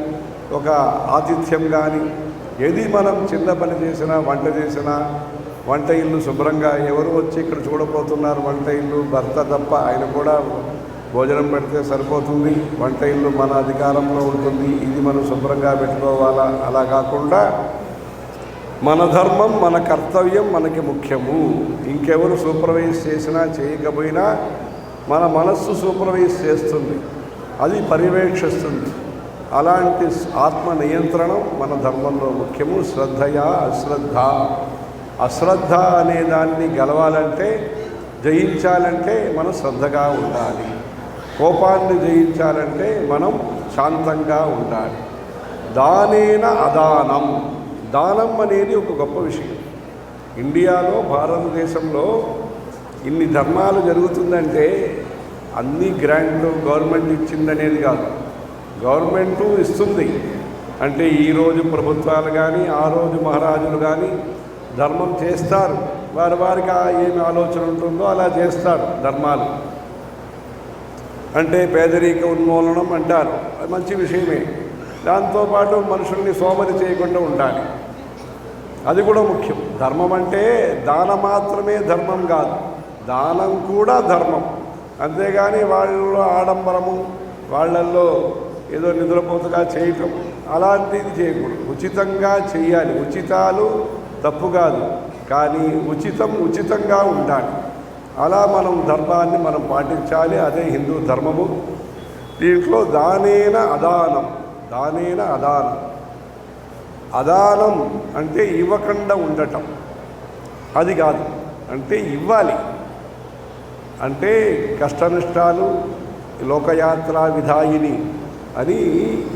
ఒక ఆతిథ్యం కానీ ఏది మనం చిన్న పని చేసినా వంట చేసినా వంట ఇల్లు శుభ్రంగా ఎవరు వచ్చి ఇక్కడ చూడబోతున్నారు, వంట ఇల్లు భర్త తప్ప ఆయన కూడా భోజనం పెడితే సరిపోతుంది, వంట ఇల్లు మన అధికారంలో ఉంటుంది, ఇది మనం శుభ్రంగా పెట్టుకోవాలా. అలా కాకుండా మన ధర్మం మన కర్తవ్యం మనకి ముఖ్యము. ఇంకెవరు సూపర్వైజ్ చేసినా చేయకపోయినా మన మనస్సు సూపర్వైజ్ చేస్తుంది, అది పర్యవేక్షిస్తుంది. అలాంటి ఆత్మ నియంత్రణం మన ధర్మంలో ముఖ్యము. శ్రద్ధయా అశ్రద్ధ, అశ్రద్ధ అనే దాన్ని గెలవాలంటే జయించాలంటే మనం శ్రద్ధగా ఉండాలి. కోపాన్ని జయించాలంటే మనం శాంతంగా ఉండాలి. దానేన అదానం, దానం అనేది ఒక గొప్ప విషయం. ఇండియాలో భారతదేశంలో ఇన్ని ధర్మాలు జరుగుతుందంటే అన్ని గ్రాంట్లు గవర్నమెంట్ ఇచ్చిందనేది కాదు, గవర్నమెంటు ఇస్తుంది. అంటే ఈరోజు ప్రభుత్వాలు కానీ ఆ రోజు మహారాజులు కానీ ధర్మం చేస్తారు, వారికి ఏమి ఆలోచన ఉంటుందో అలా చేస్తారు ధర్మాలు. అంటే పేదరిక ఉన్మూలనం అంటారు, అది మంచి విషయమే. దాంతోపాటు మనుషుల్ని సోమరి చేయకుండా ఉండాలి, అది కూడా ముఖ్యం. ధర్మం అంటే దానం మాత్రమే ధర్మం కాదు, దానం కూడా ధర్మం. అంతేగాని వాళ్ళలో ఆడంబరము, వాళ్ళల్లో ఏదో నిద్రపోతుగా చేయటం అలాంటిది చేయకూడదు. ఉచితంగా చేయాలి, ఉచితాలు తప్పు కాదు, కానీ ఉచితంగా ఉండాలి. అలా మనం ధర్మాన్ని మనం పాటించాలి, అదే హిందూ ధర్మము. దీంట్లో దానేన అదానం, దానేన అదానం. అదానం అంటే ఇవ్వకుండా ఉండటం, అది కాదు. అంటే ఇవ్వాలి, అంటే కష్టనష్టాలు లోకయాత్రా విధాయిని అని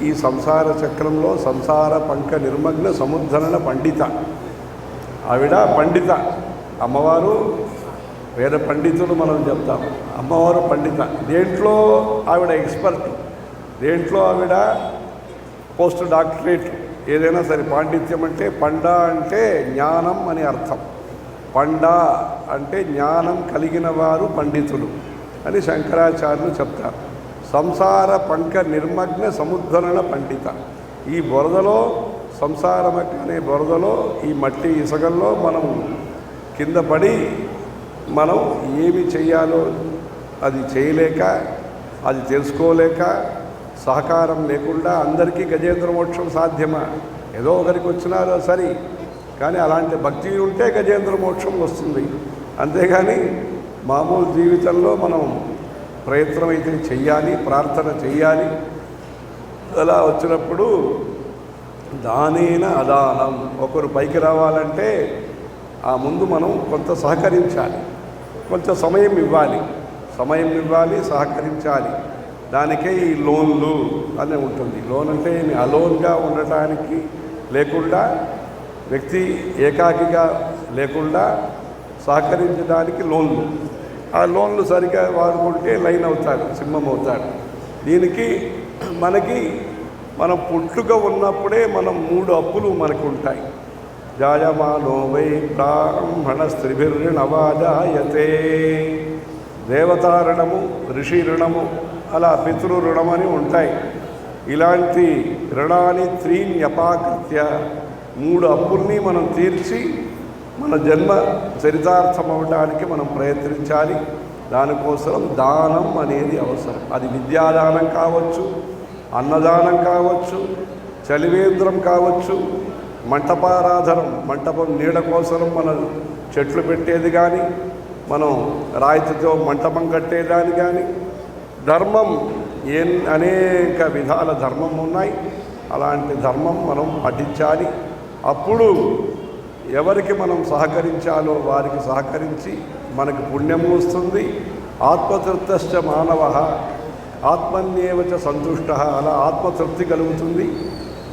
ఈ సంసార చక్రంలో సంసార పంక నిర్మగ్న సముద్ధరణ పండిత, ఆవిడ పండిత. అమ్మవారు వేద పండితులు మనం చెప్తాం, అమ్మవారు పండిత. దేంట్లో ఆవిడ ఎక్స్పర్ట్, దేంట్లో ఆవిడ పోస్ట్ డాక్టరేట్, ఏదైనా సరే. పాండిత్యం అంటే పండ అంటే జ్ఞానం అని అర్థం. పండ అంటే జ్ఞానం కలిగిన వారు పండితులు అని శంకరాచార్యులు చెప్తారు. సంసార పంక నిర్మగ్న సముద్ధరణ పండిత. ఈ బురదలో, సంసారం అనే బురదలో, ఈ మట్టి ఇసుకల్లో మనం కింద పడి మనం ఏమి చేయాలో అది చేయలేక, అది తెలుసుకోలేక, సహకారం లేకుండా అందరికీ గజేంద్ర మోక్షం సాధ్యమా? ఏదో ఒకరికి వచ్చినారో సరి, కానీ అలాంటి భక్తి ఉంటే గజేంద్ర మోక్షం వస్తుంది. అంతేగాని మామూలు జీవితంలో మనం ప్రయత్నం అయితే చెయ్యాలి, ప్రార్థన చెయ్యాలి. అలా వచ్చినప్పుడు దానేన అదానం. ఒకరు పైకి రావాలంటే ఆ ముందు మనం కొంత సహకరించాలి, కొంచెం సమయం ఇవ్వాలి, సహకరించాలి. దానికే ఈ లోన్లు అనే ఉంటుంది. లోన్ అంటే అలోన్గా ఉండటానికి లేకుండా, వ్యక్తి ఏకాకిగా లేకుండా సహకరించడానికి లోన్లు. ఆ లోన్లు సరిగ్గా వాడుకుంటే లైన్ అవుతాడు, సింహం అవుతాడు. దీనికి మనం పుట్టుక ఉన్నప్పుడే మనం 3 అప్పులు మనకు ఉంటాయి. జాయమానో వై బ్రాహ్మణ స్త్రీభిర్ణవాజాయతే. దేవతా రుణము, ఋషి రుణము, అలా పితృ రుణమని ఉంటాయి. ఇలాంటి రుణాన్ని 3 అప్పుల్ని మనం తీర్చి మన జన్మ చరితార్థం అవ్వడానికి మనం ప్రయత్నించాలి. దానికోసం దానం అనేది అవసరం. అది విద్యాదానం కావచ్చు, అన్నదానం కావచ్చు, చలివేంద్రం కావచ్చు, మంటపారాధనం, మంటపం నీడ కోసం మనం చెట్లు పెట్టేది కానీ, మనం రాయితీతో మంటపం కట్టేదాన్ని కానీ, ధర్మం అనేక విధాల ధర్మం ఉన్నాయి. అలాంటి ధర్మం మనం పాటించాలి. అప్పుడు ఎవరికి మనం సహకరించాలో వారికి సహకరించి మనకు పుణ్యం వస్తుంది. ఆత్మతృప్తశ్చ మానవ ఆత్మన్యేవచ సంతుష్ట, అలా ఆత్మతృప్తి కలుగుతుంది.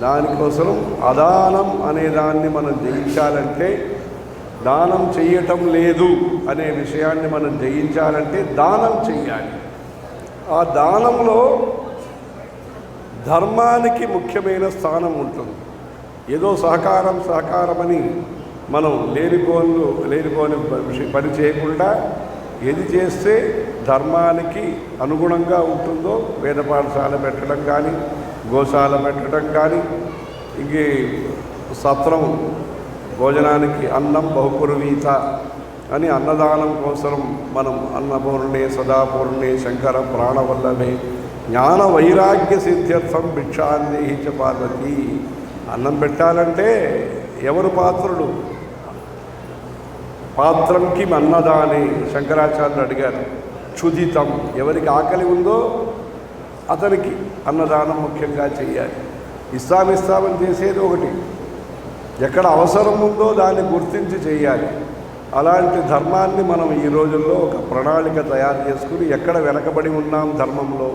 దానికోసం అదానం అనేదాన్ని మనం జయించాలంటే దానం చెయ్యటం లేదు అనే విషయాన్ని మనం జయించాలంటే దానం చెయ్యాలి. ఆ దానంలో ధర్మానికి ముఖ్యమైన స్థానం ఉంటుంది. ఏదో సహకారమని మనం లేనిపోని పని చేయకుండా ఏది చేస్తే ధర్మానికి అనుగుణంగా ఉంటుందో వేద పాఠశాల పెట్టడం కానీ, గోశాల పెట్టడం కానీ, ఇంకే సత్రం భోజనానికి అన్నం బహుపురవీత అని అన్నదానం కోసం మనం అన్నపూర్ణే సదాపూర్ణే శంకర ప్రాణవల్లభే జ్ఞాన వైరాగ్య సిద్ధ్యర్థం భిక్షాందేహి చ పార్వతి. అన్నం పెట్టాలంటే ఎవరు పాత్రుడు? పాత్రంకి అన్నదాని శంకరాచార్యులు అడిగారు. క్షుదితం, ఎవరికి ఆకలి ఉందో అతనికి అన్నదానం ముఖ్యంగా చేయాలి. ఇస్తామని చేసేది ఒకటి, ఎక్కడ అవసరం ఉందో దాన్ని గుర్తించి చేయాలి. అలాంటి ధర్మాన్ని మనం ఈ రోజుల్లో ఒక ప్రణాళిక తయారు చేసుకుని ఎక్కడ వెనకబడి ఉన్నాం ధర్మంలో,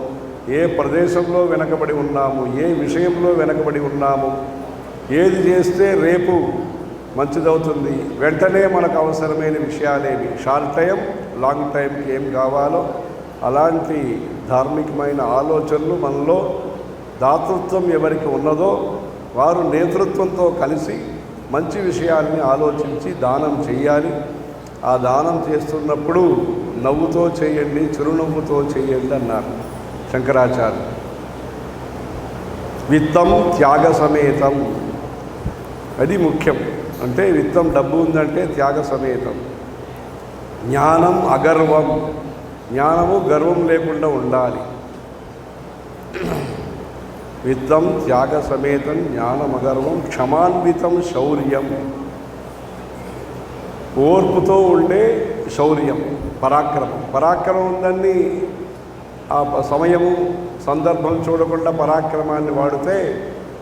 ఏ ప్రదేశంలో వెనకబడి ఉన్నాము, ఏ విషయంలో వెనకబడి ఉన్నాము, ఏది చేస్తే రేపు మంచిదవుతుంది, వెంటనే మనకు అవసరమైన విషయాలేవి, షార్ట్ టైం లాంగ్ టైంకి ఏం కావాలో అలాంటి ధార్మికమైన ఆలోచనలు మనలో దాతృత్వం ఎవరికి ఉన్నదో వారు నేతృత్వంతో కలిసి మంచి విషయాల్ని ఆలోచించి దానం చేయాలి. ఆ దానం చేస్తున్నప్పుడు నవ్వుతో చేయండి, చిరునవ్వుతో చేయండి అన్నారు శంకరాచార్య. విత్తం త్యాగ సమేతం, అది ముఖ్యం. అంటే విత్తం డబ్బు ఉందంటే త్యాగ సమేతం. జ్ఞానం అగర్వం, జ్ఞానము గర్వం లేకుండా ఉండాలి. విత్తం త్యాగ సమేతం జ్ఞానమగర్వం క్షమాన్వితం శౌర్యం, ఓర్పుతో ఉండే శౌర్యం, పరాక్రమం ఉందని ఆ సమయము సందర్భం చూడకుండా పరాక్రమాన్ని వాడితే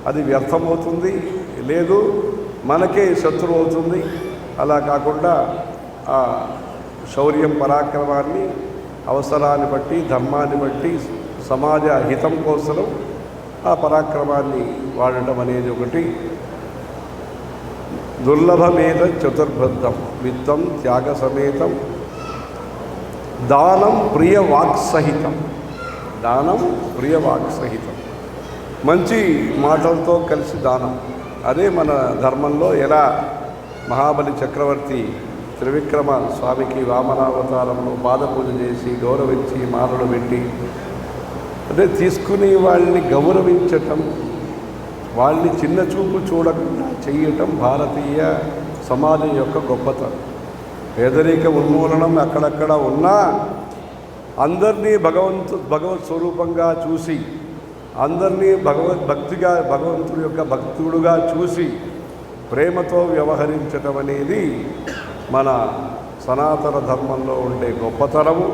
అది వ్యర్థమవుతుంది, లేదు మనకే శత్రువు అవుతుంది. అలా కాకుండా ఆ శౌర్యం పరాక్రమాన్ని అవసరాన్ని బట్టి ధర్మాన్ని బట్టి సమాజ హితం కోసం ఆ పరాక్రమాన్ని వాడటం అనేది ఒకటి. దుర్లభమేద చతుర్భృద్ధం విత్తం త్యాగ సమేతం దానం ప్రియ వాక్సహితం, దానం ప్రియ వాక్సహితం, మంచి మాటలతో కలిసి దానం. అదే మన ధర్మంలో ఎలా మహాబలి చక్రవర్తి త్రివిక్రమ స్వామికి వామనావతారంలో పాదపూజ చేసి గౌరవించి మాలలు పెట్టి, అంటే తీసుకుని వాళ్ళని గౌరవించటం, వాళ్ళని చిన్న చూపు చూడకుండా చేయటం భారతీయ సమాజం యొక్క గొప్పతనం. పేదరిక ఉన్మూలనం అక్కడక్కడ ఉన్నా అందరినీ భగవత్ స్వరూపంగా చూసి, అందరినీ భగవంతుడి యొక్క భక్తుడుగా చూసి ప్రేమతో వ్యవహరించటం అనేది మన సనాతన ధర్మంలో ఉండే గొప్పతనము.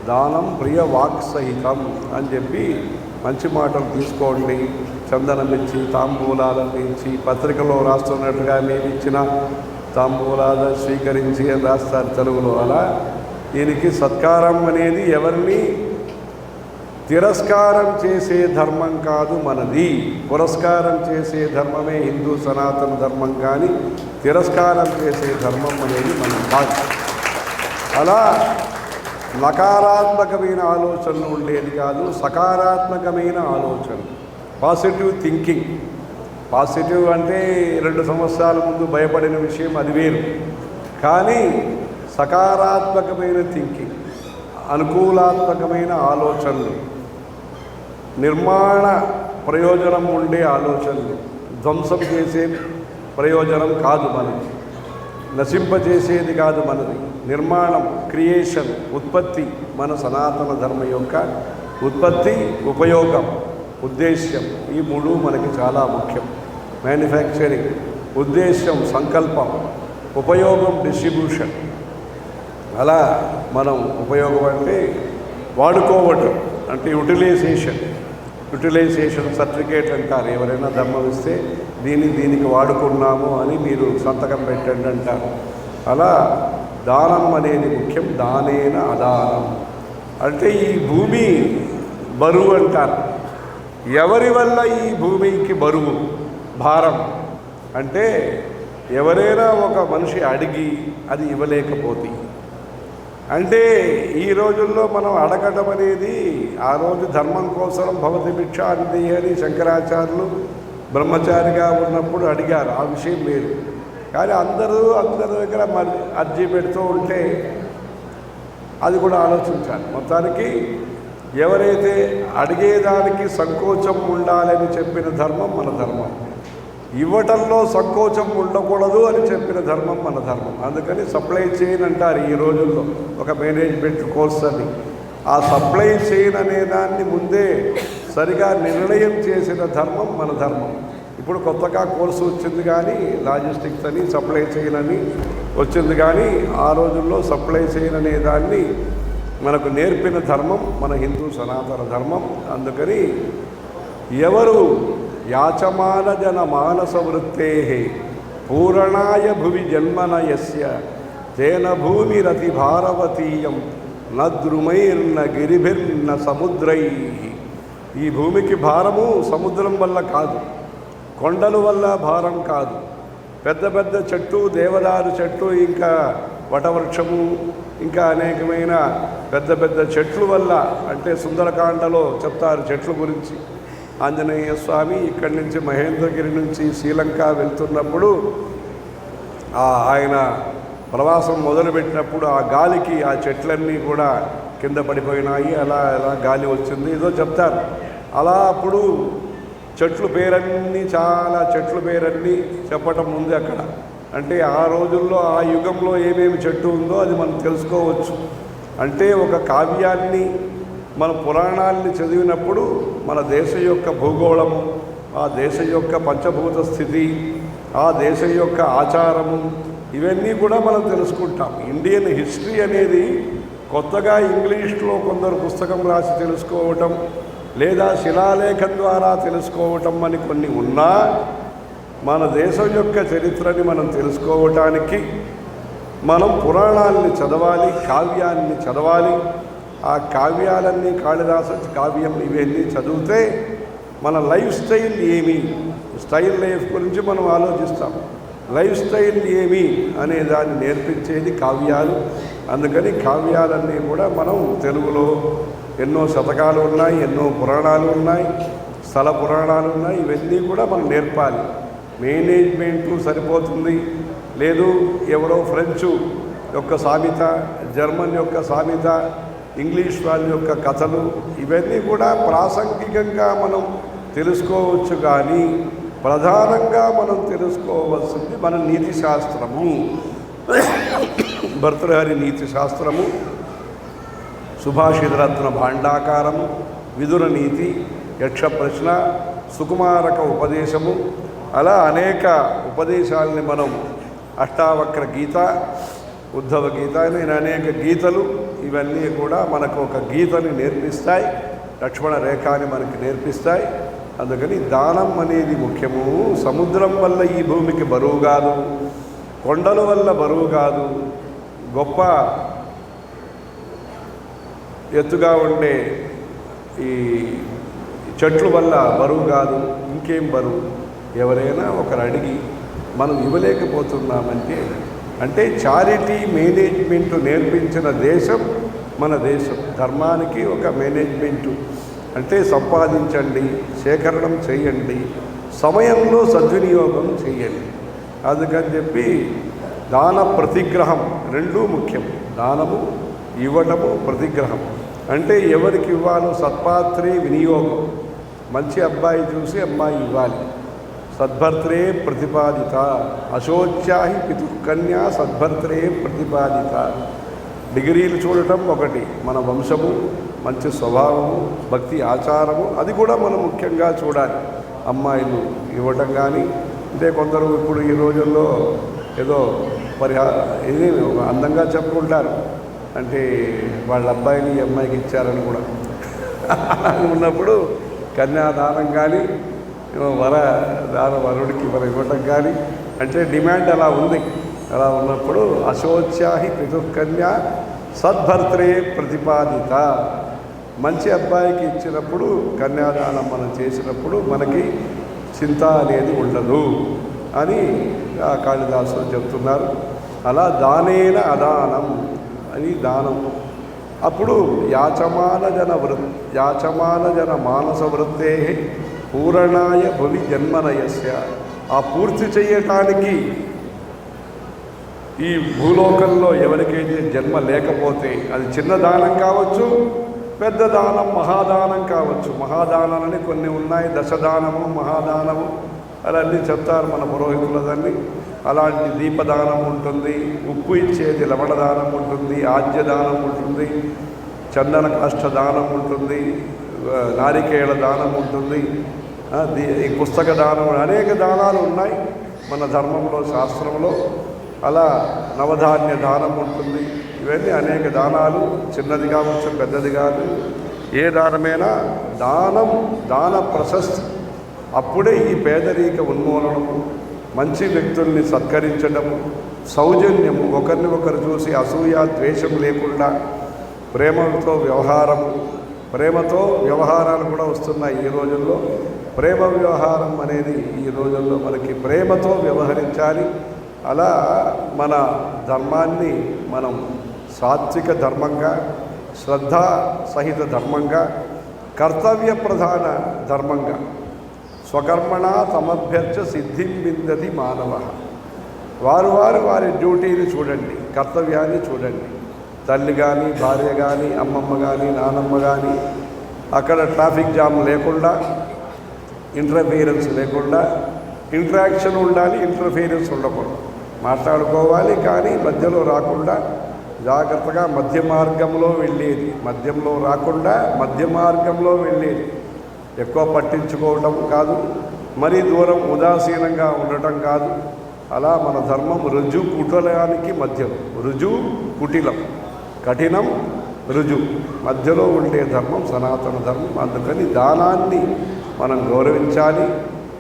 దానం ప్రియ వాక్సహితం అని చెప్పి మంచి మాటలు తీసుకోండి, చందనం ఇచ్చి తాంబూలాలను ఇచ్చి పత్రికలో రాస్తున్నట్టుగా మేము ఇచ్చిన తాంబూలాలు స్వీకరించి అని రాస్తారు తెలుగులో. అలా దీనికి సత్కారం అనేది ఎవరిని తిరస్కారం చేసే ధర్మం కాదు మనది, పురస్కారం చేసే ధర్మమే హిందూ సనాతన ధర్మం, కానీ తిరస్కారం చేసే ధర్మం అనేది మనం కాదు. అలా నకారాత్మకమైన ఆలోచనలు ఉండేది కాదు, సకారాత్మకమైన ఆలోచన, పాజిటివ్ థింకింగ్. పాజిటివ్ అంటే 2 సంవత్సరాల ముందు భయపడిన విషయం అది వేరు, కానీ సకారాత్మకమైన థింకింగ్, అనుకూలాత్మకమైన ఆలోచనలు, నిర్మాణ ప్రయోజనం ఉండే ఆలోచనలు, ధ్వంసం చేసే ప్రయోజనం కాదు మనది, నశింపజేసేది కాదు మనది. నిర్మాణం, క్రియేషన్, ఉత్పత్తి, మన సనాతన ధర్మ యొక్క ఉత్పత్తి, ఉపయోగం, ఉద్దేశ్యం, ఈ 3 మనకి చాలా ముఖ్యం. మ్యానుఫ్యాక్చరింగ్, ఉద్దేశ్యం, సంకల్పం, ఉపయోగం, డిస్ట్రిబ్యూషన్. అలా మనం ఉపయోగం అంటే వాడుకోవటం, అంటే యూటిలైజేషన్ సర్టిఫికేట్ అంటారు. ఎవరైనా ధర్మం ఇస్తే దీనికి వాడుకున్నాము అని మీరు సంతకం పెట్టండి అంటారు. అలా దానం అనేది ముఖ్యం. దానేన అదానం అంటే ఈ భూమి బరువు అంటారు. ఎవరి వల్ల ఈ భూమికి బరువు, భారం అంటే ఎవరైనా ఒక మనిషి అడిగి అది ఇవ్వలేకపోతే, అంటే ఈ రోజుల్లో మనం అడగటం అనేది, ఆ రోజు ధర్మం కోసం భవతి భిక్షాంతి అని శంకరాచార్యులు బ్రహ్మచారిగా ఉన్నప్పుడు అడిగారు, ఆ విషయం లేదు. కానీ అందరి దగ్గర మరి అర్జీ పెడుతూ ఉంటే అది కూడా ఆలోచించాలి. మొత్తానికి ఎవరైతే అడిగేదానికి సంకోచం ఉండాలని చెప్పిన ధర్మం మన ధర్మం, ఇవ్వటంలో సంకోచం ఉండకూడదు అని చెప్పిన ధర్మం మన ధర్మం. అందుకని సప్లై చైన్ అంటారు ఈ రోజుల్లో, ఒక మేనేజ్మెంట్ కోర్స్ అని. ఆ సప్లై చైన్ అనే దాన్ని ముందే సరిగా నిర్ణయం చేసిన ధర్మం మన ధర్మం. ఇప్పుడు కొత్తగా కోర్సు వచ్చింది కానీ, లాజిస్టిక్స్ అని సప్లై చైన్ అని వచ్చింది కానీ, ఆ రోజుల్లో సప్లై చైన్ అనే దాన్ని మనకు నేర్పిన ధర్మం మన హిందూ సనాతన ధర్మం. అందుకని ఎవరు యాచమాన జన మానస వృత్తే పూరణాయ భువి జన్మన యస్య తేన భూమిరతి భారవతీయం నద్రుమైర్న గిరిభిర్న సముద్రై. ఈ భూమికి భారము సముద్రం వల్ల కాదు, కొండల వల్ల భారం కాదు, పెద్ద పెద్ద చెట్టు, దేవదారు చెట్టు, ఇంకా వటవృక్షము, ఇంకా అనేకమైన పెద్ద పెద్ద చెట్లు వల్ల. అంటే సుందరకాండలో చెప్తారు చెట్ల గురించి. ఆంజనేయ స్వామి ఇక్కడి నుంచి మహేంద్రగిరి నుంచి శ్రీలంక వెళ్తున్నప్పుడు ఆయన ప్రవాసం మొదలుపెట్టినప్పుడు ఆ గాలికి ఆ చెట్లన్నీ కూడా కింద పడిపోయినాయి, అలా గాలి వచ్చింది ఏదో చెప్తారు. అలా అప్పుడు చెట్లు పేరన్నీ, చాలా చెట్లు పేరన్నీ చెప్పటం ఉంది అక్కడ. అంటే ఆ రోజుల్లో, ఆ యుగంలో ఏమేమి చెట్టు ఉందో అది మనం తెలుసుకోవచ్చు. అంటే ఒక కావ్యాన్ని, మన పురాణాలని చదివినప్పుడు మన దేశం యొక్క భూగోళము, ఆ దేశం యొక్క పంచభూత స్థితి, ఆ దేశం యొక్క ఆచారము, ఇవన్నీ కూడా మనం తెలుసుకుంటాం. ఇండియన్ హిస్టరీ అనేది కొత్తగా ఇంగ్లీష్లో కొందరు పుస్తకం రాసి తెలుసుకోవటం, లేదా శిలాలేఖం ద్వారా తెలుసుకోవటం అని కొన్ని ఉన్నా, మన దేశం యొక్క చరిత్రని మనం తెలుసుకోవటానికి మనం పురాణాలని చదవాలి, కావ్యాన్ని చదవాలి. ఆ కావ్యాలన్నీ, కాళిదాసు కావ్యం, ఇవన్నీ చదివితే మన లైఫ్ స్టైల్ ఏమి, స్టైల్ లైఫ్ గురించి మనం ఆలోచిస్తాం. లైఫ్ స్టైల్ ఏమి అనే దాన్ని నేర్పించేది కావ్యాలు. అందుకని కావ్యాలన్నీ కూడా మనం తెలుగులో ఎన్నో శతకాలు ఉన్నాయి, ఎన్నో పురాణాలు ఉన్నాయి, స్థల పురాణాలు ఉన్నాయి. ఇవన్నీ కూడా మనం నేర్పాలి. మేనేజ్మెంటు సరిపోతుంది లేదు, ఎవరో ఫ్రెంచు యొక్క సామెత, జర్మన్ యొక్క సామెత, ఇంగ్లీష్ వాళ్ళ యొక్క కథలు, ఇవన్నీ కూడా ప్రాసంగికంగా మనం తెలుసుకోవచ్చు. కానీ ప్రధానంగా మనం తెలుసుకోవాల్సింది మన నీతి శాస్త్రము, భర్తృహరి నీతి శాస్త్రము, సుభాషితరత్న భాండాకారము, విదుర నీతి, యక్ష ప్రశ్న, సుకుమారక ఉపదేశము, అలా అనేక ఉపదేశాలని మనం, అష్టావక్ర గీత, ఉద్ధవ గీత, నేను అనేక గీతలు, ఇవన్నీ కూడా మనకు ఒక గీతని నేర్పిస్తాయి, లక్ష్మణ రేఖని మనకి నేర్పిస్తాయి. అందుకని దానం అనేది ముఖ్యము. సముద్రం వల్ల ఈ భూమికి బరువు కాదు, కొండల వల్ల బరువు కాదు, గొప్ప ఎత్తుగా ఉండే ఈ చెట్ల వల్ల బరువు కాదు. ఇంకేం బరువు? ఎవరైనా ఒకరు అడిగి మనం ఇవ్వలేకపోతున్నామంటే, అంటే చారిటీ మేనేజ్మెంట్ నేర్పించిన దేశం మన దేశం. ధర్మానికి ఒక మేనేజ్మెంటు, అంటే సంపాదించండి, సేకరణం చేయండి, సమయంలో సద్వినియోగం చేయండి. అందుకని చెప్పి దాన ప్రతిగ్రహం రెండూ ముఖ్యం. దానము, ఇవ్వటము, ప్రతిగ్రహం. అంటే ఎవరికి ఇవ్వాలో సత్పాత్రే వినియోగం. మంచి అబ్బాయి చూసి అమ్మాయి ఇవ్వాలి. సద్భర్త్రే ప్రతిపాదిత, అశోచ్యాహి పితుకన్యా సద్భర్త్రే ప్రతిపాదిత. డిగ్రీలు చూడటం ఒకటి, మన వంశము, మంచి స్వభావము, భక్తి ఆచారము, అది కూడా మనం ముఖ్యంగా చూడాలి. అమ్మాయిలు ఇవ్వటం కానీ, అంటే కొందరు ఇప్పుడు ఈ రోజుల్లో ఏదో ఇది అందంగా చెప్పుకుంటారు, అంటే వాళ్ళ అబ్బాయిని ఈ అమ్మాయికి ఇచ్చారని కూడా ఉన్నప్పుడు కన్యాదానం కానీ, వరుడికి మనం ఇవ్వటం కానీ, అంటే డిమాండ్ అలా ఉంది. అలా ఉన్నప్పుడు అశోచ్యాహి పితుకన్యా సద్భర్త్రే ప్రతిపాదిత. మంచి అబ్బాయికి ఇచ్చినప్పుడు, కన్యాదానం మనం చేసినప్పుడు మనకి చింత అనేది ఉండదు. అని కాళిదాసు చెప్తున్నారు. అలా దానేన అదానం అని దానం. అప్పుడు యాచమాన జన మానస వృత్తే పూరణాయ భువి జన్మనయస్య. ఆ పూర్తి చేయటానికి ఈ భూలోకంలో ఎవరికైతే జన్మ లేకపోతే, అది చిన్న దానం కావచ్చు, పెద్ద దానం, మహాదానం కావచ్చు. మహాదానాలని కొన్ని ఉన్నాయి, దశదానము, మహాదానము అలా అన్నీ చెప్తారు మన పురోహితులదన్నీ. అలాంటి దీపదానం ఉంటుంది, ఉప్పు ఇచ్చేది లవణదానం ఉంటుంది, ఆజ్యదానం ఉంటుంది, చందన కాష్ట దానం ఉంటుంది, నారికేళ దానం ఉంటుంది, ఈ పుస్తక దానం, అనేక దానాలు ఉన్నాయి మన ధర్మంలో, శాస్త్రంలో. అలా నవధాన్య దానం ఉంటుంది. ఇవన్నీ అనేక దానాలు, చిన్నది కావచ్చు, పెద్దది కాదు. ఏ దానమైనా దాన ప్రశస్తి. అప్పుడే ఈ పేదరిక ఉన్మూలనము, మంచి వ్యక్తుల్ని సత్కరించడము, సౌజన్యము, ఒకరిని ఒకరు చూసి అసూయ ద్వేషం లేకుండా ప్రేమతో వ్యవహారము. ప్రేమతో వ్యవహారాలు కూడా వస్తున్నాయి ఈ రోజుల్లో. ప్రేమ వ్యవహారం అనేది ఈ రోజుల్లో మనకి ప్రేమతో వ్యవహరించాలి. అలా మన ధర్మాన్ని మనం సాత్విక ధర్మంగా, శ్రద్ధా సహిత ధర్మంగా, కర్తవ్య ప్రధాన ధర్మంగా, స్వకర్మణ సమభ్యర్చ సిద్ధిం విందతి మానవ. వారి డ్యూటీని చూడండి, కర్తవ్యాన్ని చూడండి. తల్లి కానీ, భార్య కానీ, అమ్మమ్మ కానీ, నానమ్మ కానీ, అక్కడ ట్రాఫిక్ జామ్ లేకుండా, ఇంటర్ఫీరెన్స్ లేకుండా, ఇంటరాక్షన్ ఉండాలి, ఇంటర్ఫీరెన్స్ ఉండకూడదు. మాట్లాడుకోవాలి కానీ మధ్యలో రాకుండా జాగ్రత్తగా మధ్య మార్గంలో వెళ్ళేది, మధ్యంలో రాకుండా మధ్య మార్గంలో వెళ్ళేది. ఎక్కువ పట్టించుకోవటం కాదు, మరీ దూరం ఉదాసీనంగా ఉండటం కాదు. అలా మన ధర్మం రుజు కుటలానికి మధ్యం, రుజు కుటిలం, కఠినం రుజు, మధ్యలో ఉండే ధర్మం సనాతన ధర్మం. అందుకని దానాన్ని మనం గౌరవించాలి,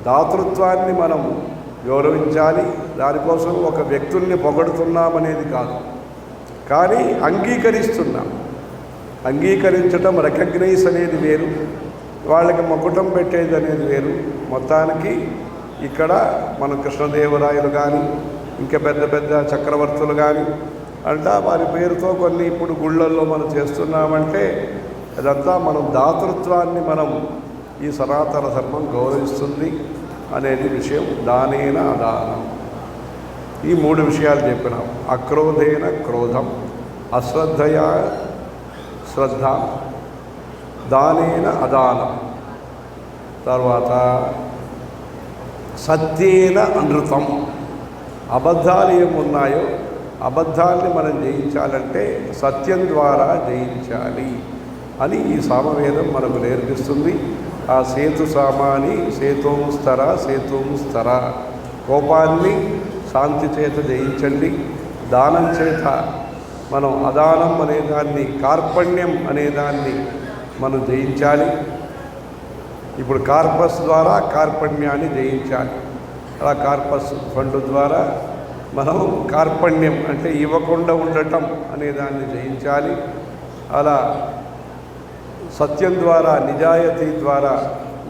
దాతృత్వాన్ని మనం గౌరవించాలి. దానికోసం ఒక వ్యక్తుల్ని పొగడుతున్నామనేది కాదు, కానీ అంగీకరిస్తున్నాం. అంగీకరించటం, రికగ్నైజ్ అనేది వేరు, వాళ్ళకి మొక్కటం పెట్టేది అనేది వేరు. మొత్తానికి ఇక్కడ మన కృష్ణదేవరాయలు కానీ, ఇంకా పెద్ద పెద్ద చక్రవర్తులు కానీ వారి పేరుతో కొన్ని ఇప్పుడు గుళ్ళల్లో మనం చేస్తున్నామంటే అదంతా మనం దాతృత్వాన్ని మనం ఈ సనాతన ధర్మం గౌరవిస్తుంది అనేది విషయం. దానేన అదానం. ఈ 3 విషయాలు చెప్పినాం. అక్రోధేన క్రోధం, అశ్రద్ధయా శ్రద్ధ, దానేన అదానం. తర్వాత సత్యేన అనృతం. అబద్ధాలు ఏమున్నాయో అబద్ధాల్ని మనం జయించాలంటే సత్యం ద్వారా జయించాలి అని ఈ సామవేదం మనకు నేర్పిస్తుంది. ఆ సేతు సామాని సేతోంస్తర. కోపాన్ని శాంతి చేత జయించండి, దానం చేత మనం అదానం అనేదాన్ని, కార్పణ్యం అనేదాన్ని మనం జయించాలి. ఇప్పుడు కార్పస్ ద్వారా కార్పణ్యాన్ని జయించాలి. అలా కార్పస్ ఫండ్ ద్వారా మనం కార్పణ్యం అంటే ఇవ్వకుండా ఉండటం అనేదాన్ని జయించాలి. అలా సత్యం ద్వారా, నిజాయితీ ద్వారా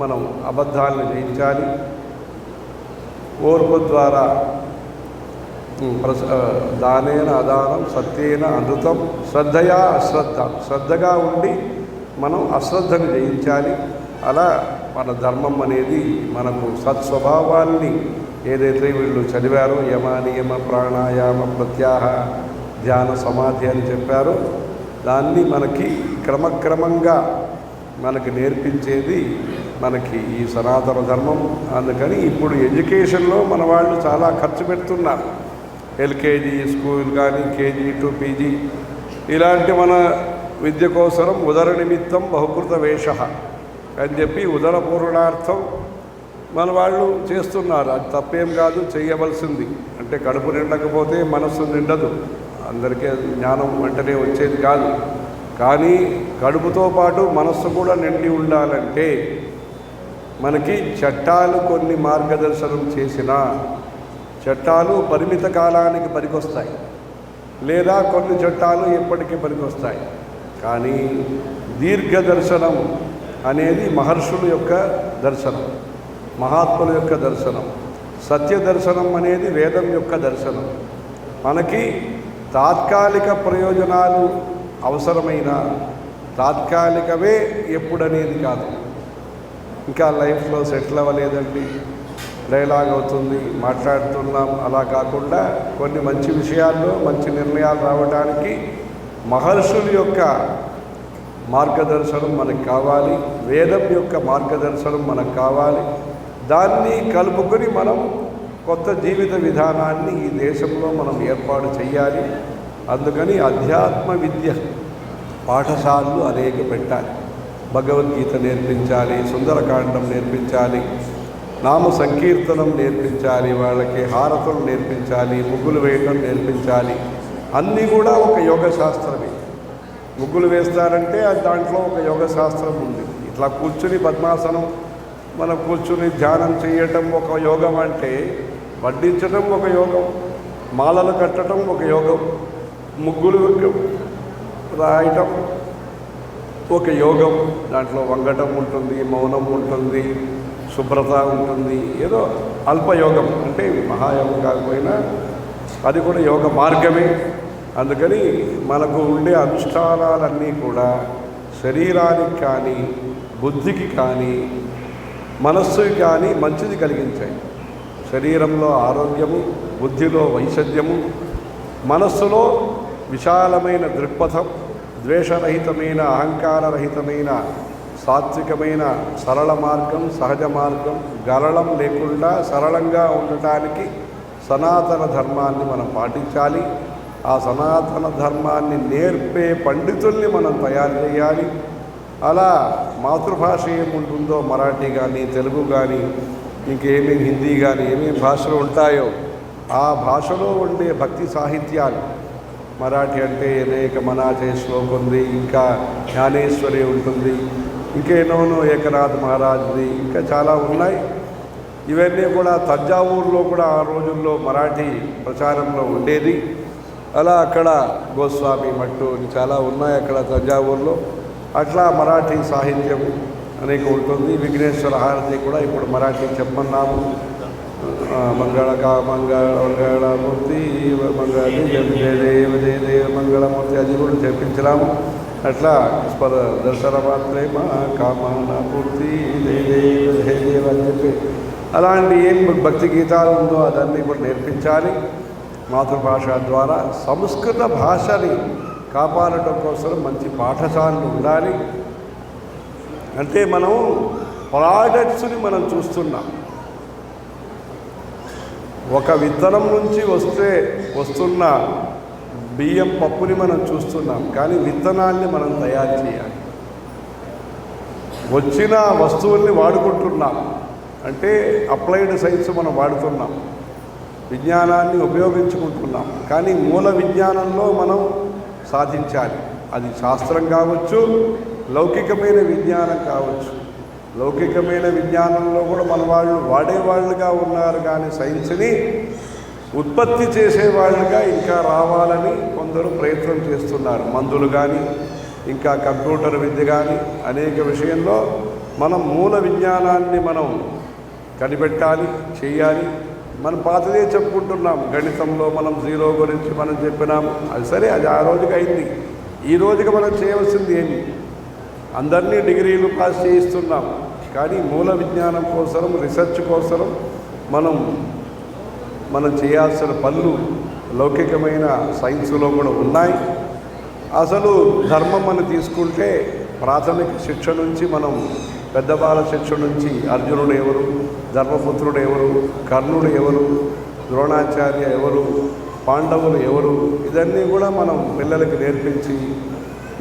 మనం అబద్ధాలను జయించాలి. ఓర్పు ద్వారా దానేన అదానం, సత్యేన అనృతం, శ్రద్ధయా అశ్రద్ధ. శ్రద్ధగా ఉండి మనం అశ్రద్ధను జయించాలి. అలా మన ధర్మం అనేది మనకు సత్స్వభావాన్ని ఏదైతే వీళ్ళు చదివారో, యమ నియమ ప్రాణాయామ ప్రత్యాహ ధ్యాన సమాధి అని చెప్పారో దాన్ని మనకి క్రమక్రమంగా మనకి నేర్పించేది మనకి ఈ సనాతన ధర్మం. అందుకని ఇప్పుడు ఎడ్యుకేషన్లో మన వాళ్ళు చాలా ఖర్చు పెడుతున్నారు. ఎల్కేజీ స్కూల్ కానీ, కేజీ టు పీజీ ఇలాంటి మన విద్య కోసరం ఉదర నిమిత్తం బహుకృత వేష అని చెప్పి ఉదర పూర్ణార్థం మన వాళ్ళు చేస్తున్నారు. అది తప్పేం కాదు, చేయవలసింది. అంటే కడుపు నిండకపోతే మనస్సు నిండదు. అందరికీ జ్ఞానం వెంటనే వచ్చేది కాదు. కానీ కడుపుతో పాటు మనస్సు కూడా నిండి ఉండాలంటే మనకి చట్టాలు కొన్ని మార్గదర్శనం చేసినా చట్టాలు పరిమిత కాలానికి పనికొస్తాయి, లేదా కొన్ని చట్టాలు ఎప్పటికీ పనికొస్తాయి. కానీ దీర్ఘదర్శనం అనేది మహర్షుల యొక్క దర్శనం, మహాత్ముల యొక్క దర్శనం. సత్య దర్శనం అనేది వేదం యొక్క దర్శనం. మనకి తాత్కాలిక ప్రయోజనాలు అవసరమైన తాత్కాలికవే ఎప్పుడనేది కాదు. ఇంకా లైఫ్లో సెటిల్ అవ్వలేదండి, డైలాగ్ అవుతుంది, మాట్లాడుతున్నాం, అలా కాకుండా కొన్ని మంచి విషయాల్లో మంచి నిర్ణయాలు రావడానికి మహర్షుల యొక్క మార్గదర్శనం మనకు కావాలి, వేదం యొక్క మార్గదర్శనం మనకు కావాలి. దాన్ని కలుపుకొని మనం కొత్త జీవిత విధానాన్ని ఈ దేశంలో మనం ఏర్పాటు చేయాలి. అందుకని అధ్యాత్మ విద్య పాఠశాలలు అనేక పెట్టాలి. భగవద్గీత నేర్పించాలి, సుందరకాండం నేర్పించాలి, నామ సంకీర్తనం నేర్పించాలి, వాళ్ళకి హారతులు నేర్పించాలి, ముగ్గులు వేయడం నేర్పించాలి. అన్నీ కూడా ఒక యోగ శాస్త్రమే. ముగ్గులు వేస్తారంటే దాంట్లో ఒక యోగ శాస్త్రం ఉంది. ఇట్లా కూర్చుని పద్మాసనం మనం కూర్చుని ధ్యానం చేయటం ఒక యోగం అంటే, వడ్డించడం ఒక యోగం, మాలలు కట్టడం ఒక యోగం, ముగ్గులు రాయటం ఒక యోగం. దాంట్లో వంగటం ఉంటుంది, మౌనం ఉంటుంది, శుభ్రత ఉంటుంది. ఏదో అల్పయోగం అంటే మహాయోగం కాకపోయినా అది కూడా యోగ మార్గమే. అందుకని మనకు ఉండే అనుష్ఠానాలన్నీ కూడా శరీరానికి కానీ బుద్ధికి కానీ మనస్సుకి కానీ మంచిది కలిగించాయి. శరీరంలో ఆరోగ్యము, బుద్ధిలో వైశద్యము, మనస్సులో విశాలమైన దృక్పథం, ద్వేషరహితమైన అహంకారరహితమైన సాత్వికమైన సరళ మార్గం, సహజ మార్గం, గరళం లేకుండా సరళంగా ఉండటానికి సనాతన ధర్మాన్ని మనం పాటించాలి. ఆ సనాతన ధర్మాన్ని నేర్పే పండితుల్ని మనం తయారు చేయాలి. అలా మాతృభాష ఏముంటుందో మరాఠీ కానీ తెలుగు కానీ ఇంకేమేమి హిందీ కానీ ఏమేమి భాషలు ఉంటాయో ఆ భాషలో ఉండే భక్తి సాహిత్యాలు, మరాఠీ అంటే అనేక మనాచే శ్లోకం ఉంది, ఇంకా జ్ఞానేశ్వరి ఉంటుంది, ఇంకేనోనో ఏకనాథ్ మహారాజ్ది, ఇంకా చాలా ఉన్నాయి. ఇవన్నీ కూడా తంజావూరులో కూడా ఆ రోజుల్లో మరాఠీ ప్రచారంలో ఉండేది. అలా అక్కడ గోస్వామి మట్టు చాలా ఉన్నాయి అక్కడ తంజావూరులో. అట్లా మరాఠీ సాహిత్యం అనేక ఉంటుంది. విఘ్నేశ్వర హారతి కూడా ఇప్పుడు మరాఠీ చెప్పన్నాము. మంగళమూర్తి మంగళి జయ దేవ జయ దేవ మంగళమూర్తి అది కూడా చెప్పించినాము. అట్లా దర్శన మాత్రమే మా కామన పూర్తి జయ దేవ జయ దేవ అని చెప్పి అలాంటి ఏం భక్తి గీతాలు ఉందో అదన్నీ కూడా నేర్పించాలి. మాతృభాష ద్వారా సంస్కృత భాషని కాపాడటం కోసం మంచి పాఠశాలలు ఉండాలి. అంటే మనం ప్రోడక్ట్స్ని మనం చూస్తున్నాం. ఒక విత్తనం నుంచి వస్తున్న బియ్యం పప్పుని మనం చూస్తున్నాం, కానీ విత్తనాన్ని మనం తయారు చేయాలి. వచ్చిన వస్తువుల్ని వాడుకుంటున్నాం అంటే అప్లైడ్ సైన్స్ మనం వాడుతున్నాం, విజ్ఞానాన్ని ఉపయోగించుకుంటున్నాం. కానీ మూల విజ్ఞానంలో మనం సాధించాలి. అది శాస్త్రం కావచ్చు, లౌకికమైన విజ్ఞానం కావచ్చు. లౌకికమైన విజ్ఞానంలో కూడా మన వాళ్ళు వాడేవాళ్ళుగా ఉన్నారు, కానీ సైన్స్ని ఉత్పత్తి చేసేవాళ్ళుగా ఇంకా రావాలని కొందరు ప్రయత్నం చేస్తున్నారు. మందులు కానీ ఇంకా కంప్యూటర్ విద్య కానీ అనేక విషయంలో మనం మూల విజ్ఞానాన్ని మనం కనిపెట్టాలి, చేయాలి. మనం పాతదే చెప్పుకుంటున్నాం. గణితంలో మనం జీరో గురించి మనం చెప్పినాము, అది సరే, అది ఆ రోజుకి అయింది. ఈ రోజుకి మనం చేయవలసింది ఏమి? అందరినీ డిగ్రీలు పాస్ చేయిస్తున్నాం, కానీ మూల విజ్ఞానం కోసం, రీసెర్చ్ కోసం మనం చేయాల్సిన పనులు లౌకికమైన సైన్సులో కూడా ఉన్నాయి. అసలు ధర్మం మనం తీసుకుంటే ప్రాథమిక శిక్ష నుంచి మనం పెద్దబాల శిక్ష నుంచి అర్జునుడు ఎవరు, ధర్మపుత్రుడు ఎవరు, కర్ణుడు ఎవరు, ద్రోణాచార్య ఎవరు, పాండవులు ఎవరు, ఇదన్నీ కూడా మనం పిల్లలకి నేర్పించి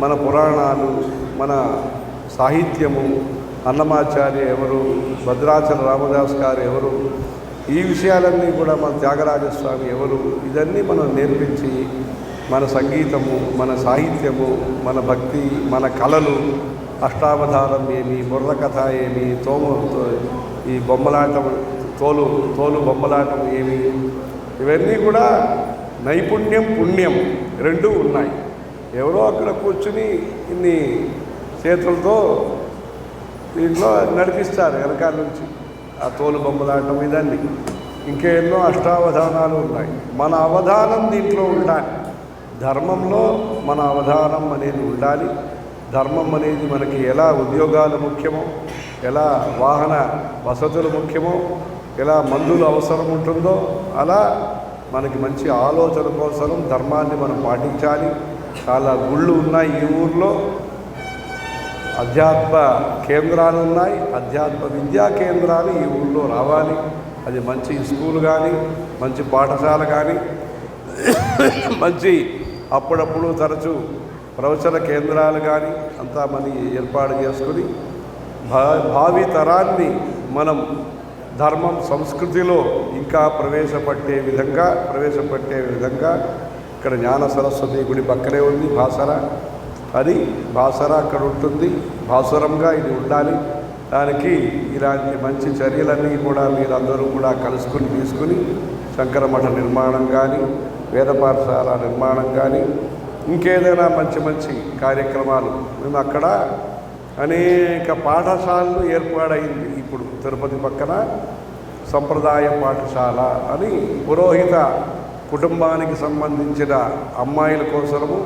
మన పురాణాలు, మన సాహిత్యము, అన్నమాచార్య ఎవరు, భద్రాచల రామదాస్ గారు ఎవరు, ఈ విషయాలన్నీ కూడా మన త్యాగరాజస్వామి ఎవరు, ఇదన్నీ మనం నేర్పించి మన సంగీతము, మన సాహిత్యము, మన భక్తి, మన కళలు, అష్టావధానం ఏమి, బుర్ర కథ ఏమి, ఈ బొమ్మలాటం, తోలు బొమ్మలాటం ఏమి, ఇవన్నీ కూడా నైపుణ్యం, పుణ్యం రెండూ ఉన్నాయి. ఎవరో అక్కడ కూర్చుని ఇన్ని చేతులతో దీంట్లో నడిపిస్తారు వెనకాల నుంచి ఆ తోలు బొమ్మలాటం. ఇదన్నీ ఇంకా ఎన్నో అష్టావధానాలు ఉన్నాయి. మన అవధానం దీంట్లో ఉండాలి. ధర్మంలో మన అవధానం అనేది ఉండాలి. ధర్మం అనేది మనకి ఎలా ఉద్యోగాలు ముఖ్యమో, ఎలా వాహన వసతులు ముఖ్యమో, ఎలా మందులు అవసరం ఉంటుందో, అలా మనకి మంచి ఆలోచన కోసం ధర్మాన్ని మనం పాటించాలి. చాలా గుళ్ళు ఉన్నాయి ఈ ఊర్లో, అధ్యాత్మ కేంద్రాలు ఉన్నాయి, అధ్యాత్మ విద్యా కేంద్రాలు ఈ ఊళ్ళో రావాలి. అది మంచి స్కూల్ కానీ, మంచి పాఠశాల కానీ, మంచి అప్పుడప్పుడు తరచూ ప్రవచన కేంద్రాలు కానీ అంతా మనం ఏర్పాటు చేసుకుని భావి తరాన్ని మనం ధర్మం సంస్కృతిలో ఇంకా ప్రవేశపెట్టే విధంగా ఇక్కడ జ్ఞాన సరస్వతి గుడి పక్కనే ఉంది బాసర. అది బాసర అక్కడ ఉంటుంది, బాసురంగా ఇది ఉండాలి. దానికి ఇలాంటి మంచి చర్యలన్నీ కూడా మీరందరూ కూడా కలుసుకుని తీసుకుని శంకరమఠ నిర్మాణం కానీ, వేద పాఠశాల నిర్మాణం కానీ, ఇంకేదైనా మంచి మంచి కార్యక్రమాలు మేము అక్కడ అనేక పాఠశాలలు ఏర్పాడైంది. ఇప్పుడు తిరుపతి పక్కన సంప్రదాయ పాఠశాల అని పురోహిత కుటుంబానికి సంబంధించిన అమ్మాయిల కోసము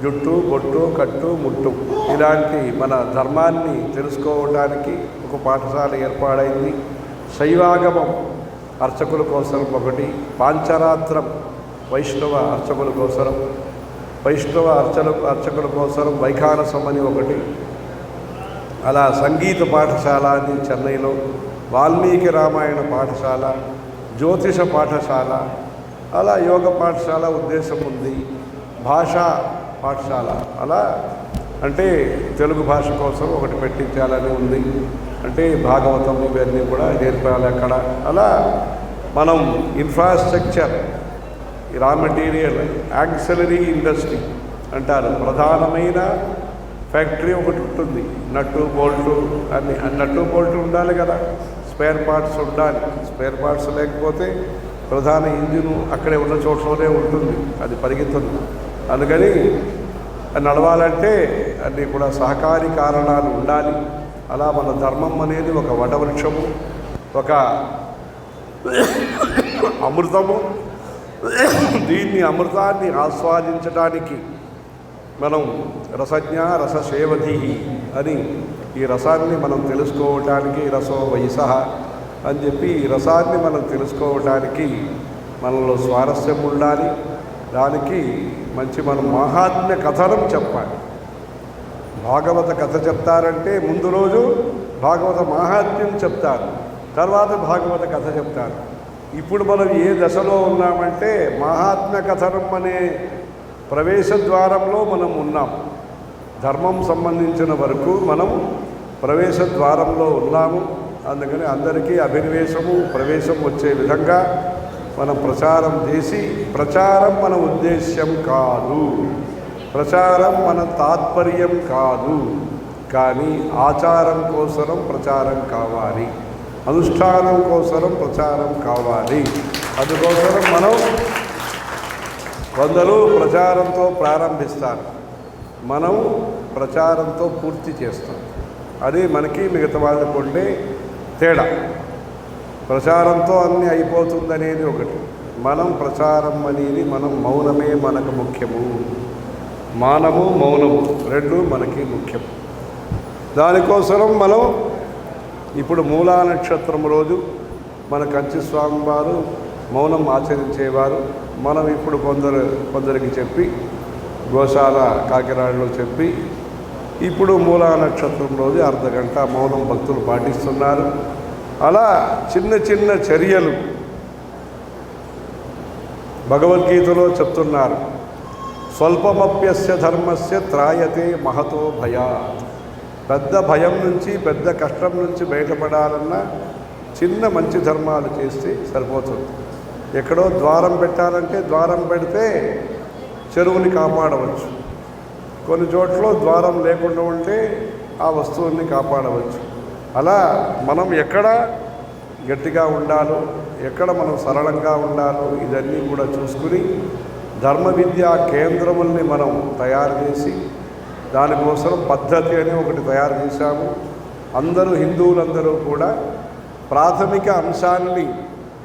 జుట్టు, బొట్టు, కట్టు, ముట్టు ఇలాంటి మన ధర్మాన్ని తెలుసుకోవడానికి ఒక పాఠశాల ఏర్పాడైంది. శైవాగమం అర్చకుల కోసం ఒకటి, పాంచరాత్రం వైష్ణవ అర్చకుల కోసం, వైష్ణవ అర్చకుల కోసం వైఖానసం అని ఒకటి, అలా సంగీత పాఠశాల అని చెన్నైలో, వాల్మీకి రామాయణ పాఠశాల, జ్యోతిష పాఠశాల, అలా యోగ పాఠశాల ఉద్దేశం ఉంది. భాషా పాఠశాల అలా అంటే తెలుగు భాష కోసం ఒకటి పెట్టించాలని ఉంది. అంటే భాగవతం ఇవన్నీ కూడా నేర్పాలి అక్కడ. అలా మనం infrastructure, raw material, auxiliary industry అంటారు, ప్రధానమైన ఫ్యాక్టరీ ఒకటి ఉంటుంది. నట్టు బోల్టు అన్ని, నట్టు బోల్టు ఉండాలి కదా, స్పేర్ పార్ట్స్ ఉండాలి. స్పేర్ పార్ట్స్ లేకపోతే ప్రధాన ఇంజిను అక్కడే ఉన్న చోట్లోనే ఉంటుంది, అది పరిగెత్తుంది. అందుకని నడవాలంటే అన్నీ కూడా సహకారి కారణాలు ఉండాలి. అలా మన ధర్మం అనేది ఒక వటవృక్షము, ఒక అమృతము. దీన్ని అమృతాన్ని ఆస్వాదించడానికి మనం రసజ్ఞ రససేవధి అని ఈ రసాన్ని మనం తెలుసుకోవటానికి, రసో వయసః అని చెప్పి ఈ రసాన్ని మనం తెలుసుకోవటానికి మనలో స్వారస్యం ఉండాలి. దానికి మంచి మనం మహాత్మ్య కథనం చెప్పాలి. భాగవత కథ చెప్తారంటే ముందు రోజు భాగవత మహాత్మ్యం చెప్తారు, తర్వాత భాగవత కథ చెప్తారు. ఇప్పుడు మనం ఏ దశలో ఉన్నామంటే మహాత్మ్య కథనం అనే ప్రవేశ ద్వారంలో మనం ఉన్నాం. ధర్మం సంబంధించిన వరకు మనం ప్రవేశ ద్వారంలో ఉన్నాము. అందుకని అందరికీ అభినివేశము ప్రవేశం వచ్చే విధంగా మనం ప్రచారం చేసి, ప్రచారం మన ఉద్దేశ్యం కాదు, ప్రచారం మన తాత్పర్యం కాదు, కానీ ఆచారం కోసరం ప్రచారం కావాలి, అనుష్ఠానం కోసరం ప్రచారం కావాలి. అందుకోసం మనం కొందరు ప్రచారంతో ప్రారంభిస్తారు, మనం ప్రచారంతో పూర్తి చేస్తాం. అది మనకి మిగతా వాళ్ళకు ఉండే తేడా. ప్రచారంతో అన్నీ అయిపోతుందనేది ఒకటి, మనం ప్రచారం అనేది మనం మౌనమే మనకు ముఖ్యము. మానము మౌనము రెండు మనకి ముఖ్యం. దానికోసం మనం ఇప్పుడు మూలా నక్షత్రం రోజు మన కంచి స్వామి వారు మౌనం ఆచరించేవారు. మనం ఇప్పుడు కొందరికి చెప్పి, గోశాల కాకినాడలో చెప్పి, ఇప్పుడు మూలా నక్షత్రం రోజు అర్ధగంట మౌనం భక్తులు పాటిస్తున్నారు. అలా చిన్న చిన్న చర్యలు భగవద్గీతలో చెప్తున్నారు. స్వల్పమప్యస్య ధర్మస్య త్రాయతే మహతో భయాత్. పెద్ద భయం నుంచి, పెద్ద కష్టం నుంచి బయటపడాలన్నా చిన్న మంచి ధర్మాలు చేస్తే సరిపోతుంది. ఎక్కడో ద్వారం పెట్టాలంటే ద్వారం పెడితే చెరువుని కాపాడవచ్చు, కొన్ని చోట్ల ద్వారం లేకుండా ఉంటే ఆ వస్తువుల్ని కాపాడవచ్చు. అలా మనం ఎక్కడ గట్టిగా ఉండాలో, ఎక్కడ మనం సరళంగా ఉండాలో ఇదన్నీ కూడా చూసుకుని ధర్మ విద్యా కేంద్రముల్ని మనం తయారు చేసి, దానికోసం పద్ధతి అని ఒకటి తయారు చేశాము. అందరూ హిందువులందరూ కూడా ప్రాథమిక అంశాన్ని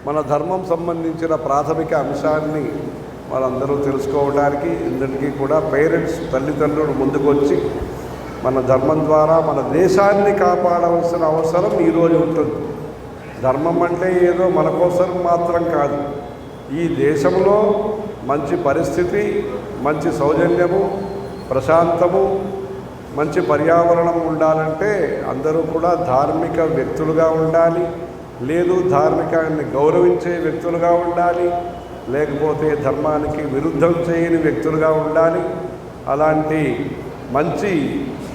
మన ధర్మం సంబంధించిన ప్రాథమిక అంశాన్ని మనందరూ తెలుసుకోవడానికి ఇందరికీ కూడా పేరెంట్స్ తల్లిదండ్రులు ముందుకొచ్చి మన ధర్మం ద్వారా మన దేశాన్ని కాపాడవలసిన అవసరం ఈరోజు ఉంటుంది. ధర్మం అంటే ఏదో మన కోసం మాత్రం కాదు. ఈ దేశంలో మంచి పరిస్థితి, మంచి సౌజన్యము, ప్రశాంతము, మంచి పర్యావరణం ఉండాలంటే అందరూ కూడా ధార్మిక వ్యక్తులుగా ఉండాలి, లేదు ధార్మికాన్ని గౌరవించే వ్యక్తులుగా ఉండాలి, లేకపోతే ధర్మానికి విరుద్ధం చేయని వ్యక్తులుగా ఉండాలి. అలాంటి మంచి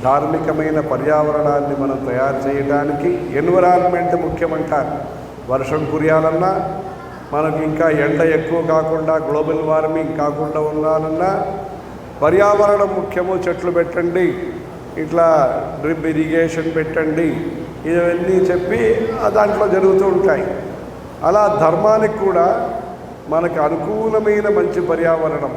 ధార్మికమైన పర్యావరణాన్ని మనం తయారు చేయడానికి ఎన్విరాన్మెంట్ ముఖ్యమంటారు. వర్షం కురియాలన్నా, మనకి ఇంకా ఎండ ఎక్కువ కాకుండా గ్లోబల్ వార్మింగ్ కాకుండా ఉండాలన్నా పర్యావరణం ముఖ్యము. చెట్లు పెట్టండి, ఇట్లా డ్రిప్ ఇరిగేషన్ పెట్టండి, ఇవన్నీ చెప్పి దాంట్లో జరుగుతూ ఉంటాయి. అలా ధర్మానికి కూడా మనకు అనుకూలమైన మంచి పర్యావరణం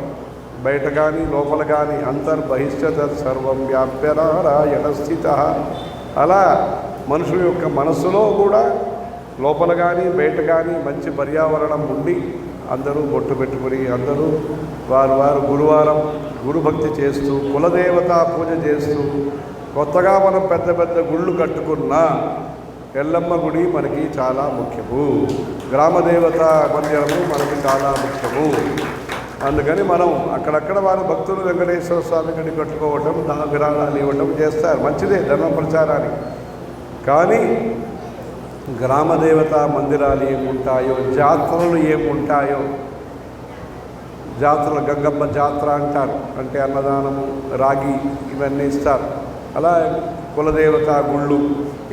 బయట కానీ లోపల కానీ అంతర్బహిష్ట సర్వం వ్యాప్య నారాయణ స్థిత. అలా మనుషుల యొక్క మనస్సులో కూడా లోపల కానీ బయట కానీ మంచి పర్యావరణం ఉండి అందరూ బొట్టు పెట్టుకుని అందరూ వారు గురువారం గురుభక్తి చేస్తూ కులదేవతా పూజ చేస్తూ కొత్తగా మనం పెద్ద పెద్ద గుళ్ళు కట్టుకున్నా ఎల్లమ్మ గుడి మనకి చాలా ముఖ్యము, గ్రామదేవత మందిరము మనకి చాలా ముఖ్యము. అందుకని మనం అక్కడక్కడ వారి భక్తులు వెంకటేశ్వర స్వామి గడి కట్టుకోవటం, విరాళాలు ఇవ్వటం చేస్తారు, మంచిదే ధర్మ ప్రచారానికి. కానీ గ్రామదేవత మందిరాలు ఏముంటాయో, జాతరలు ఏముంటాయో, జాతరలు గంగమ్మ జాతర అంటారు, అంటే అన్నదానము రాగి ఇవన్నీ ఇస్తారు. అలా కులదేవత గుళ్ళు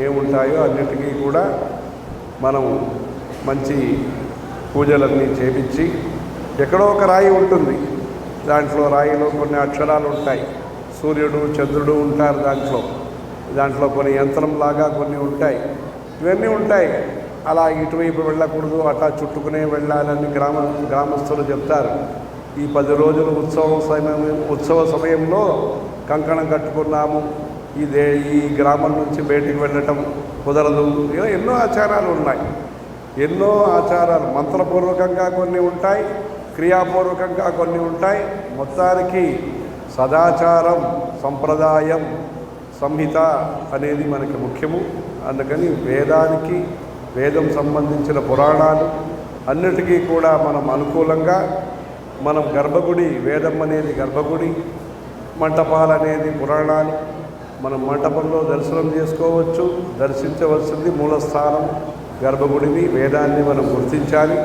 ఏముంటాయో అన్నిటికీ కూడా మనం మంచి పూజలన్నీ చేపించి, ఎక్కడో ఒక రాయి ఉంటుంది, దాంట్లో రాయిలో కొన్ని అక్షరాలు ఉంటాయి, సూర్యుడు చంద్రుడు ఉంటారు దాంట్లో కొన్ని యంత్రంలాగా కొన్ని ఉంటాయి, ఇవన్నీ ఉంటాయి. అలా ఇటువైపు వెళ్ళకూడదు, అటా చుట్టుకునే వెళ్ళాలని గ్రామస్తులు చెప్తారు. ఈ 10 రోజులు ఉత్సవ సమయంలో కంకణం కట్టుకున్నాము, ఈ గ్రామం నుంచి బయటికి వెళ్ళటం కుదరదు. ఇలా ఎన్నో ఆచారాలు ఉన్నాయి, ఎన్నో ఆచారాలు మంత్రపూర్వకంగా కొన్ని ఉంటాయి, క్రియాపూర్వకంగా కొన్ని ఉంటాయి. మొత్తానికి సదాచారం, సంప్రదాయం, సంహిత అనేది మనకి ముఖ్యము. అందుకని వేదం సంబంధించిన పురాణాలు అన్నిటికీ కూడా మనం అనుకూలంగా మనం గర్భగుడి, వేదం అనేది గర్భగుడి, మంటపాలు అనేది పురాణాలు. మనం మంటపంలో దర్శనం చేసుకోవచ్చు, దర్శించవలసింది మూలస్థానం గర్భగుడిని, వేదాన్ని మనం గుర్తించాలి.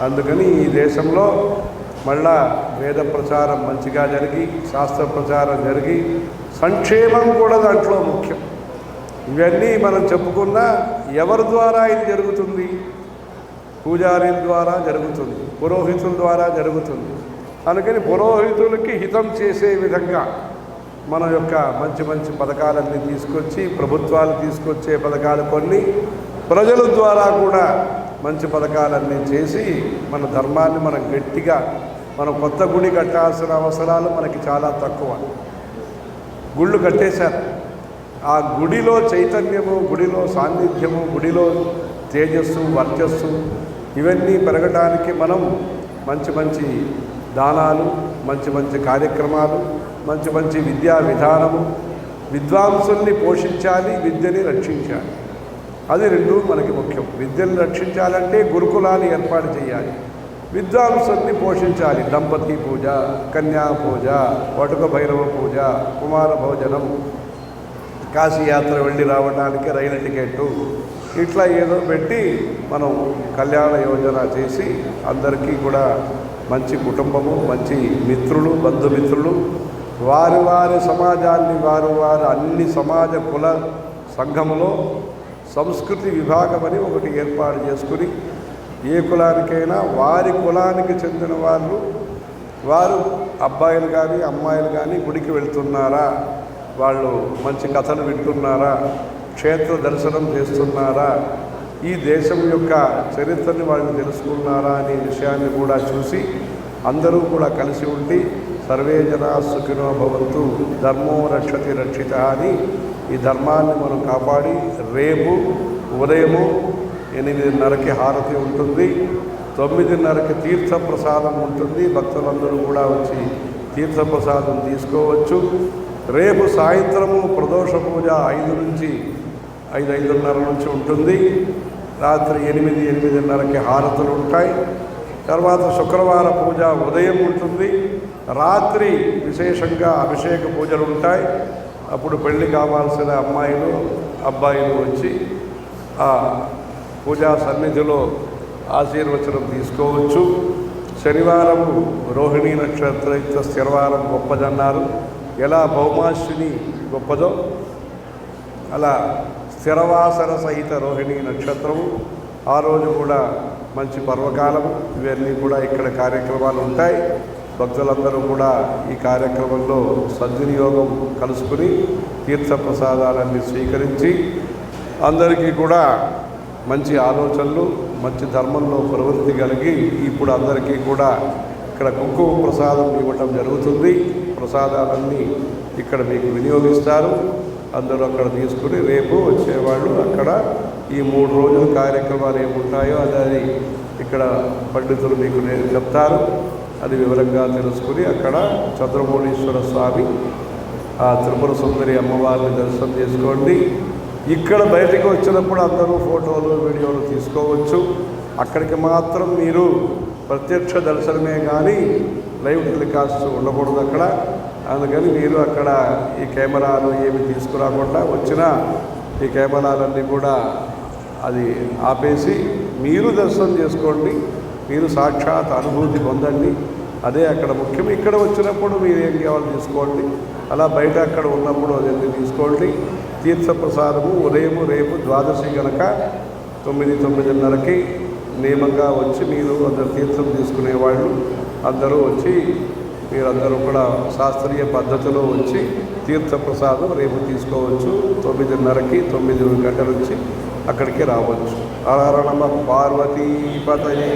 అందుకని ఈ దేశంలో మళ్ళా వేద ప్రచారం మంచిగా జరిగి, శాస్త్ర ప్రచారం జరిగి, సంక్షేమం కూడా దాంట్లో ముఖ్యం. ఇవన్నీ మనం చెప్పుకున్నా ఎవరి ద్వారా ఇది జరుగుతుంది? పూజారీల ద్వారా జరుగుతుంది, పురోహితుల ద్వారా జరుగుతుంది. అందుకని పురోహితులకి హితం చేసే విధంగా మన యొక్క మంచి మంచి పథకాలన్నీ తీసుకొచ్చి, ప్రభుత్వాలు తీసుకొచ్చే పథకాలు కొన్ని, ప్రజల ద్వారా కూడా మంచి పథకాలన్నీ చేసి మన ధర్మాన్ని మనం గట్టిగా, మనం కొత్త గుడి కట్టాల్సిన అవసరాలు మనకి చాలా తక్కువ. గుళ్ళు కట్టేశారు, ఆ గుడిలో చైతన్యము, గుడిలో సాన్నిధ్యము, గుడిలో తేజస్సు, వర్చస్సు ఇవన్నీ పెరగడానికి మనం మంచి మంచి దానాలు, మంచి మంచి కార్యక్రమాలు, మంచి మంచి విద్యా విధానము, విద్వాంసుల్ని పోషించాలి, విద్యని రక్షించాలి. అది రెండు మనకి ముఖ్యం. విద్యను రక్షించాలంటే గురుకులాలు ఏర్పాటు చేయాలి, విద్వాంసుల్ని పోషించాలి. దంపతి పూజ, కన్యా పూజ, వటుక భైరవ పూజ, కుమార భోజనం, కాశీయాత్ర వెళ్ళి రావడానికి రైలు టికెట్టు, ఇట్లా ఏదో పెట్టి మనం కళ్యాణ యోజన చేసి అందరికీ కూడా మంచి కుటుంబము, మంచి మిత్రులు, బంధుమిత్రులు, వారి సమాజాన్ని వారి అన్ని సమాజ కుల సంఘములో సంస్కృతి విభాగం అని ఒకటి ఏర్పాటు చేసుకుని, ఏ కులానికైనా వారి కులానికి చెందిన వారు అబ్బాయిలు కానీ అమ్మాయిలు కానీ గుడికి వెళ్తున్నారా, వాళ్ళు మంచి కథలు వింటున్నారా, క్షేత్ర దర్శనం చేస్తున్నారా, ఈ దేశం యొక్క చరిత్రని వాళ్ళు తెలుసుకున్నారా అనే విషయాన్ని కూడా చూసి అందరూ కూడా కలిసి ఉండి సర్వే జనా సుఖినో భవంతు, ధర్మో రక్షతి రక్షిత అని ఈ ధర్మాన్ని మనం కాపాడి రేపు ఉదయము 8:30కి హారతి ఉంటుంది, 9:30కి తీర్థప్రసాదం ఉంటుంది. భక్తులందరూ కూడా వచ్చి తీర్థప్రసాదం తీసుకోవచ్చు. రేపు సాయంత్రము ప్రదోష పూజ 5 నుంచి 5:30 నుంచి ఉంటుంది. రాత్రి 8:30కి హారతులు ఉంటాయి. తర్వాత శుక్రవార పూజ ఉదయం ఉంటుంది. రాత్రి విశేషంగా అభిషేక పూజలు ఉంటాయి. అప్పుడు పెళ్లి కావాల్సిన అమ్మాయిలు అబ్బాయిలు వచ్చి ఆ పూజా సన్నిధిలో ఆశీర్వచనం తీసుకోవచ్చు. శనివారము రోహిణీ నక్షత్రయుక్త స్థిరవారం గొప్పదన్నారు. ఎలా భౌమాశ్విని గొప్పదో అలా స్థిరవాసర సహిత రోహిణీ నక్షత్రము ఆ రోజు కూడా మంచి పర్వకాలము. ఇవన్నీ కూడా ఇక్కడ కార్యక్రమాలు ఉంటాయి. భక్తులందరూ కూడా ఈ కార్యక్రమంలో సద్వినియోగం కలుసుకుని తీర్థప్రసాదాలన్నీ స్వీకరించి అందరికీ కూడా మంచి ఆలోచనలు, మంచి ధర్మంలో ప్రవృత్తి కలిగి ఇప్పుడు అందరికీ కూడా ఇక్కడ కుంకుమ ప్రసాదం ఇవ్వటం జరుగుతుంది. ప్రసాదాలన్నీ ఇక్కడ మీకు వినియోగిస్తారు. అందరూ అక్కడ తీసుకుని రేపు వచ్చేవాళ్ళు అక్కడ ఈ 3 రోజుల కార్యక్రమాలు ఏముంటాయో అది ఇక్కడ పండితులు మీకు చెప్తారు. అది వివరంగా తెలుసుకుని అక్కడ చంద్రమౌళీశ్వర స్వామి, ఆ త్రిపుర సుందరి అమ్మవారిని దర్శనం చేసుకోండి. ఇక్కడ బయటకు వచ్చినప్పుడు అందరూ ఫోటోలు వీడియోలు తీసుకోవచ్చు. అక్కడికి మాత్రం మీరు ప్రత్యక్ష దర్శనమే కానీ లైవ్ టెలికాస్ట్ ఉండకూడదు అక్కడ. అందుకని మీరు అక్కడ ఈ కెమెరాలు ఏమి తీసుకురాకుండా వచ్చిన ఈ కెమెరాలన్నీ కూడా అది ఆపేసి మీరు దర్శనం చేసుకోండి. మీరు సాక్షాత్ అనుభూతి పొందండి. అదే అక్కడ ముఖ్యం. ఇక్కడ వచ్చినప్పుడు మీరు ఏం కావాలో తీసుకోండి. అలా బయట అక్కడ ఉన్నప్పుడు అదన్నీ తీసుకోండి. తీర్థప్రసాదము ఉదయము రేపు ద్వాదశి కనుక 9:30కి నియమంగా వచ్చి మీరు అందరు తీర్థం తీసుకునేవాళ్ళు అందరూ వచ్చి మీరందరూ కూడా శాస్త్రీయ పద్ధతిలో వచ్చి తీర్థప్రసాదం రేపు తీసుకోవచ్చు. 9:30కి 9 గంటల నుంచి అక్కడికి రావచ్చు. హర హర నమః పార్వతీపతయే.